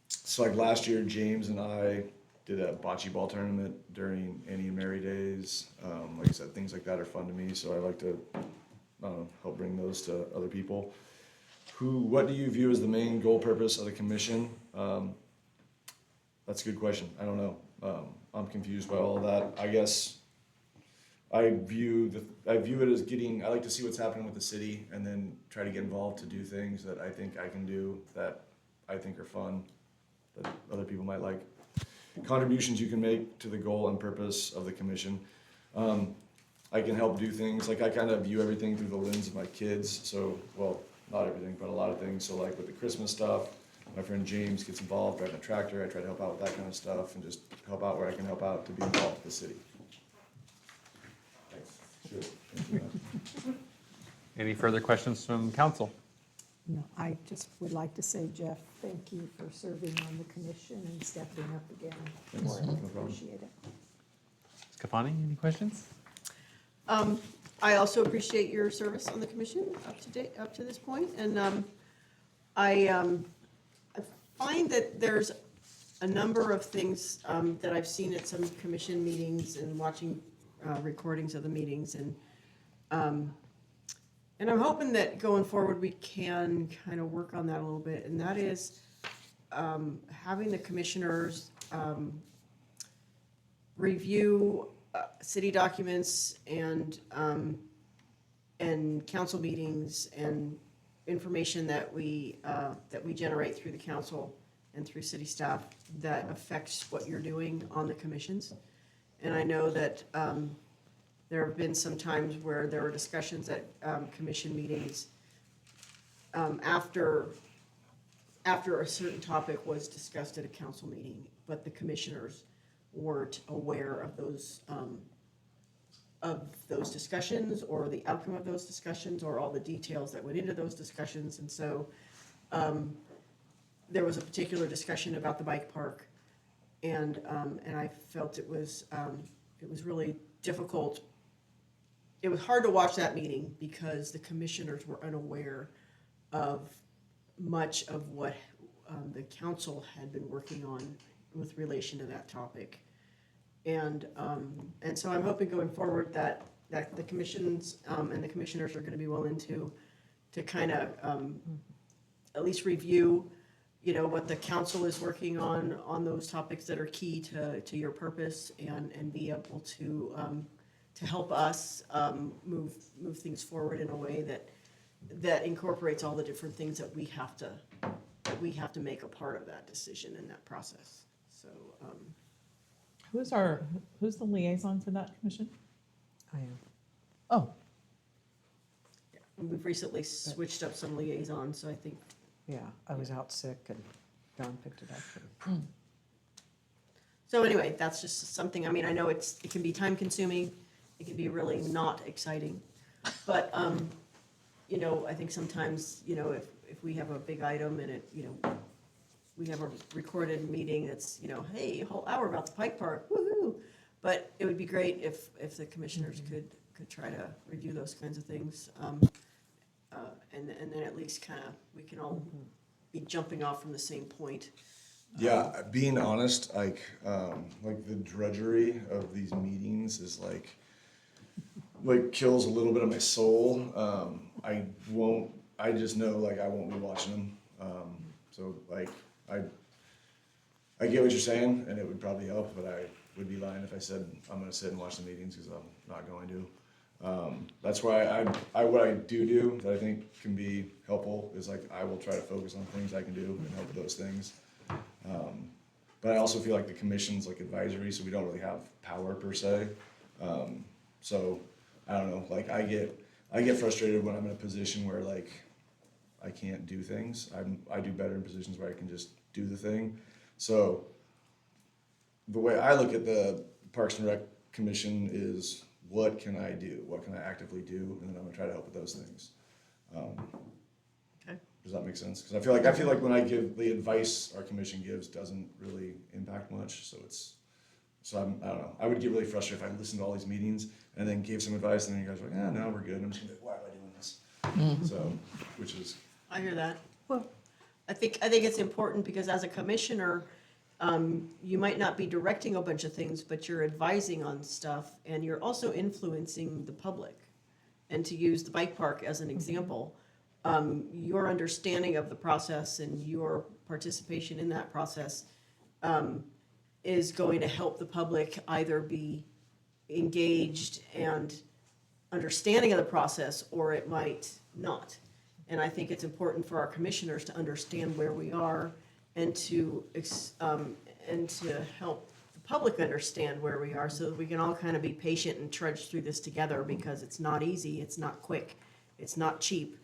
So like last year, James and I did a bocce ball tournament during Annie and Mary days. Like I said, things like that are fun to me, so I like to help bring those to other people. What do you view as the main goal purpose of the commission? That's a good question. I don't know. I'm confused by all of that. I guess I view it as I like to see what's happening with the city and then try to get involved to do things that I think I can do that I think are fun, that other people might like. Contributions you can make to the goal and purpose of the commission. I can help do things, like I kind of view everything through the lens of my kids. So, well, not everything, but a lot of things. So like with the Christmas stuff, my friend James gets involved driving a tractor. I try to help out with that kind of stuff and just help out where I can help out to be involved with the city. Thanks. Sure. Any further questions from council? No, I just would like to say, Jeff, thank you for serving on the commission and stepping up again. Thanks. for it. No problem. Appreciate it. Scafani, any questions? I also appreciate your service on the commission up to date, up to this point, and I find that there's a number of things that I've seen at some commission meetings and watching recordings of the meetings, and I'm hoping that going forward we can kind of work on that a little bit, and that is having the commissioners review city documents and council meetings and information that we generate through the council and through city staff that affects what you're doing on the commissions. And I know that there have been some times where there were discussions at commission meetings after a certain topic was discussed at a council meeting, but the commissioners weren't aware of those discussions or the outcome of those discussions or all the details that went into those discussions. And so there was a particular discussion about the bike park, and I felt it was really difficult. It was hard to watch that meeting because the commissioners were unaware of much of what the council had been working on with relation to that topic. And so I'm hoping going forward that the commissions and the commissioners are going to be willing to kind of at least review, what the council is working on those topics that are key to your purpose, and be able to help us move things forward in a way that incorporates all the different things that we have to make a part of that decision in that process. So. Who's the liaison for that commission? I am. Oh, We've recently switched up some liaisons, so I think. Yeah, I was out sick and Don picked it up. So anyway, that's just something, I know it can be time consuming, it can be really not exciting. But, I think sometimes, if we have a big item and it, we have a recorded meeting that's, hey, a whole hour about the Pike Park, woohoo! But it would be great if the commissioners could try to review those kinds of things. And then at least kind of, we can all be jumping off from the same point. Yeah, being honest, like the drudgery of these meetings is like kills a little bit of my soul. I just know I won't be watching them. So I get what you're saying, and it would probably help, but I would be lying if I said I'm gonna sit and watch the meetings, because I'm not going to. That's why what I do that I think can be helpful is I will try to focus on things I can do and help with those things. But I also feel like the commission's advisory, so we don't really have power per se. So I don't know, I get frustrated when I'm in a position where I can't do things. I do better in positions where I can just do the thing. So the way I look at the Parks and Rec Commission is, what can I do? What can I actively do? And then I'm gonna try to help with those things. Okay. Does that make sense? Because I feel like when I give the advice our commission gives doesn't really impact much. So I don't know. I would get really frustrated if I listened to all these meetings and then gave some advice, and then you guys were like, no, we're good. I'm just gonna be like, why am I doing this? So, which is. I hear that. Well, I think it's important because as a commissioner, you might not be directing a bunch of things, but you're advising on stuff, and you're also influencing the public. And to use the bike park as an example, your understanding of the process and your participation in that process is going to help the public either be engaged and understanding of the process, or it might not. And I think it's important for our commissioners to understand where we are and to help the public understand where we are, so that we can all kind of be patient and trudge through this together, because it's not easy, it's not quick, it's not cheap.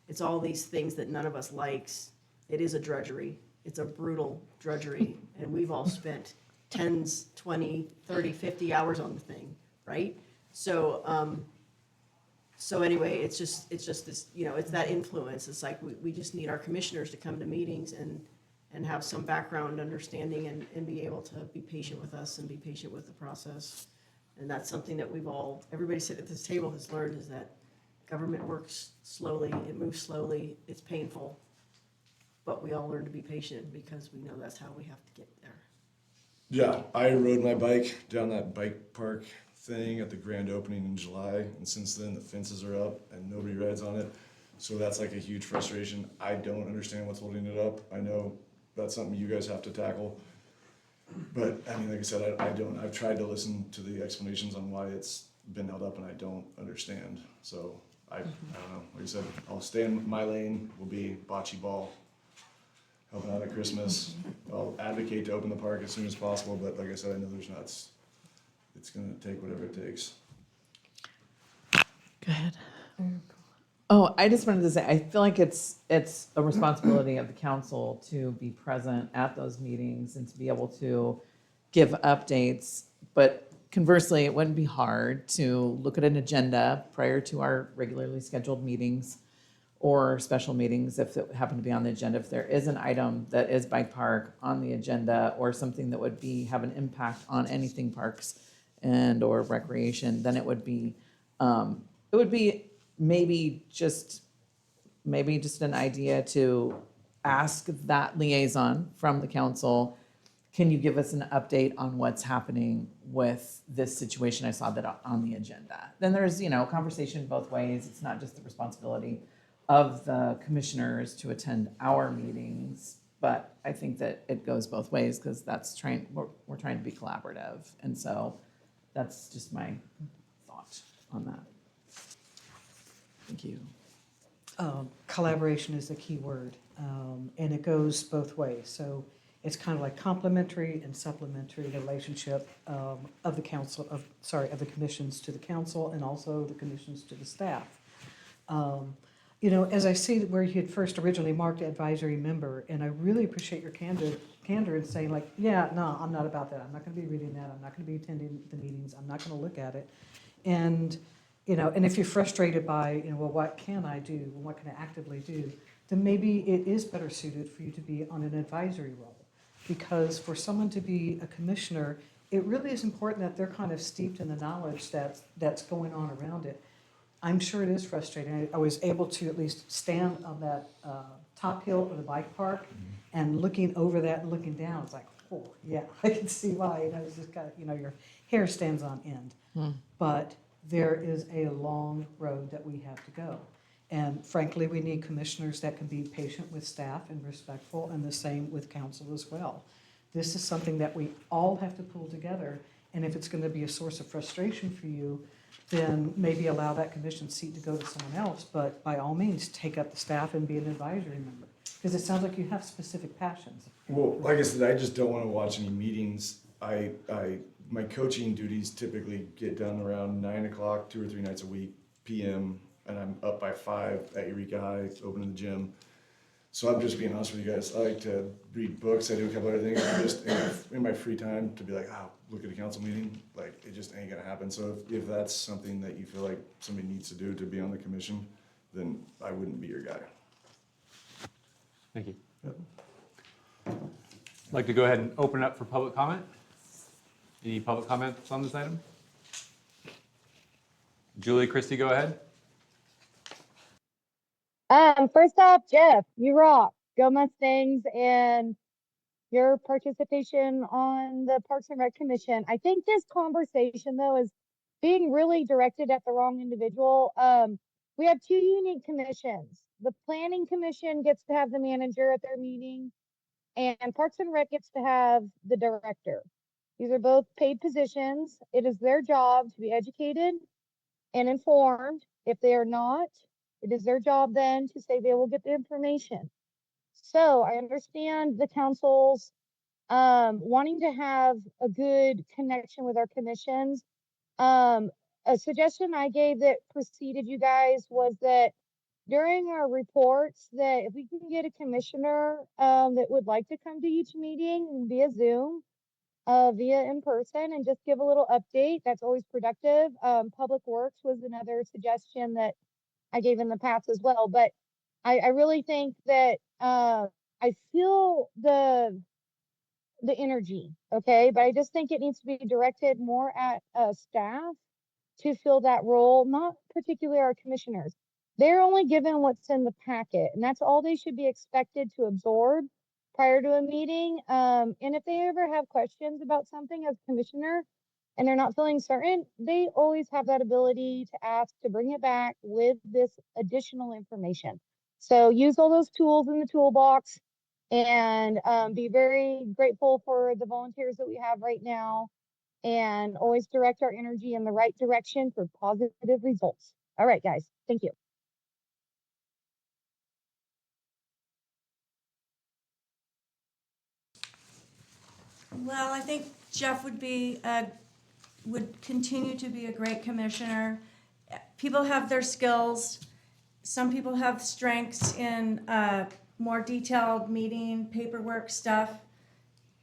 It's all these things that none of us likes. It is a drudgery. It's a brutal drudgery. And we've all spent 10s, 20, 30, 50 hours on the thing, right? So So anyway, it's just this, it's that influence. It's like we just need our commissioners to come to meetings and have some background understanding and be able to be patient with us and be patient with the process. And that's something that everybody sitting at this table has learned, is that government works slowly, it moves slowly, it's painful. But we all learn to be patient because we know that's how we have to get there. Yeah, I rode my bike down that bike park thing at the grand opening in July, and since then the fences are up and nobody rides on it. So that's like a huge frustration. I don't understand what's holding it up. I know that's something you guys have to tackle. But I mean, like I said, I don't. I've tried to listen to the explanations on why it's been held up, and I don't understand. So I don't know. Like I said, I'll stay in my lane. Will be bocce ball, helping out at Christmas. I'll advocate to open the park as soon as possible, but like I said, I know there's not. It's gonna take whatever it takes. Go ahead. Oh, I just wanted to say, I feel like it's a responsibility of the council to be present at those meetings and to be able to give updates. But conversely, it wouldn't be hard to look at an agenda prior to our regularly scheduled meetings or special meetings if it happened to be on the agenda. If there is an item that is bike park on the agenda or something that would have an impact on anything parks and or recreation, then it would be maybe just an idea to ask that liaison from the council, can you give us an update on what's happening with this situation? I saw that on the agenda. Then there's, conversation both ways. It's not just the responsibility of the commissioners to attend our meetings, but I think that it goes both ways because we're trying to be collaborative. And so that's just my thought on that. Thank you. Collaboration is the key word, and it goes both ways. So it's kind of like complementary and supplementary relationship of the council, of the commissions to the council, and also the commissions to the staff. As I see where you had first originally marked advisory member, and I really appreciate your candor in saying like, yeah, no, I'm not about that. I'm not going to be reading that. I'm not going to be attending the meetings. I'm not going to look at it. And and if you're frustrated by, well, what can I do? What can I actively do? Then maybe it is better suited for you to be on an advisory role. Because for someone to be a commissioner, it really is important that they're kind of steeped in the knowledge that's going on around it. I'm sure it is frustrating. I was able to at least stand on that top hill of the bike park and looking over that and looking down, it's like, oh, yeah, I can see why. It's just got, your hair stands on end. But there is a long road that we have to go. And frankly, we need commissioners that can be patient with staff and respectful, and the same with council as well. This is something that we all have to pull together, and if it's going to be a source of frustration for you, then maybe allow that commission seat to go to someone else, but by all means, take up the staff and be an advisory member. Because it sounds like you have specific passions. Well, like I said, I just don't want to watch any meetings. My coaching duties typically get done around 9 o'clock, 2 or 3 nights a week, PM, and I'm up by 5 at Eureka High, opening the gym. So I'm just being honest with you guys. I like to read books. I do a couple other things. I'm just in my free time to be like, look at a council meeting. Like, it just ain't gonna happen. So if that's something that you feel like somebody needs to do to be on the commission, then I wouldn't be your guy. Thank you. I'd like to go ahead and open it up for public comment. Any public comments on this item? Julie, Christy, go ahead. First off, Jeff, you rock. Go Mustangs, and your participation on the Parks and Rec Commission. I think this conversation, though, is being really directed at the wrong individual. We have two unique commissions. The Planning Commission gets to have the manager at their meeting, and Parks and Rec gets to have the director. These are both paid positions. It is their job to be educated and informed. If they are not, it is their job then to say they will get the information. So I understand the council's wanting to have a good connection with our commissions. A suggestion I gave that preceded you guys was that during our reports, that if we can get a commissioner that would like to come to each meeting via Zoom, via in person and just give a little update. That's always productive. Public Works was another suggestion that I gave in the past as well. But I really think that I feel the energy, okay? But I just think it needs to be directed more at staff to fill that role, not particularly our commissioners. They're only given what's in the packet, and that's all they should be expected to absorb prior to a meeting. And if they ever have questions about something as commissioner and they're not feeling certain, they always have that ability to ask to bring it back with this additional information. So use all those tools in the toolbox and be very grateful for the volunteers that we have right now and always direct our energy in the right direction for positive results. All right, guys. Thank you. Well, I think Jeff would continue to be a great commissioner. People have their skills. Some people have strengths in more detailed meeting, paperwork stuff.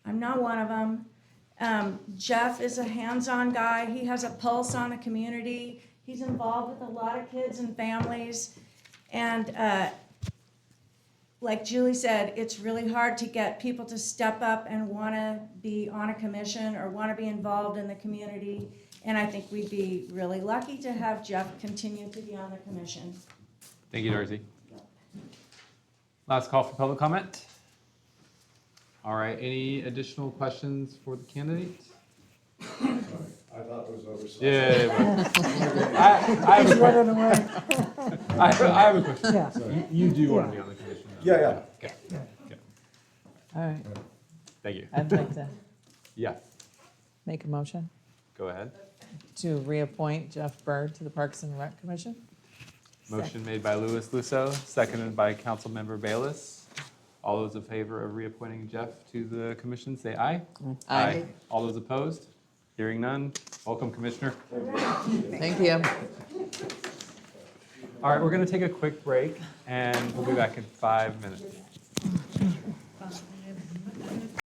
I'm not one of them. Jeff is a hands-on guy. He has a pulse on the community. He's involved with a lot of kids and families. And like Julie said, it's really hard to get people to step up and want to be on a commission or want to be involved in the community. And I think we'd be really lucky to have Jeff continue to be on the commission. Thank you, Darcy. Last call for public comment. All right, any additional questions for the candidate? I thought it was over. Yeah. I have a question. I have a question. Yeah. So you do want to be on the commission? though? Yeah. Okay. Okay. All right, Thank you. I'd like to Yeah, make a motion go ahead. to reappoint Jeff Bird to the Parks and Rec Commission. Motion made by Louis Lusso, seconded by Councilmember Bayless. All those in favor of reappointing Jeff to the commission, say aye. Aye. All those opposed? Hearing none. Welcome, Commissioner. Thank you. All right, we're going to take a quick break, and we'll be back in 5 minutes.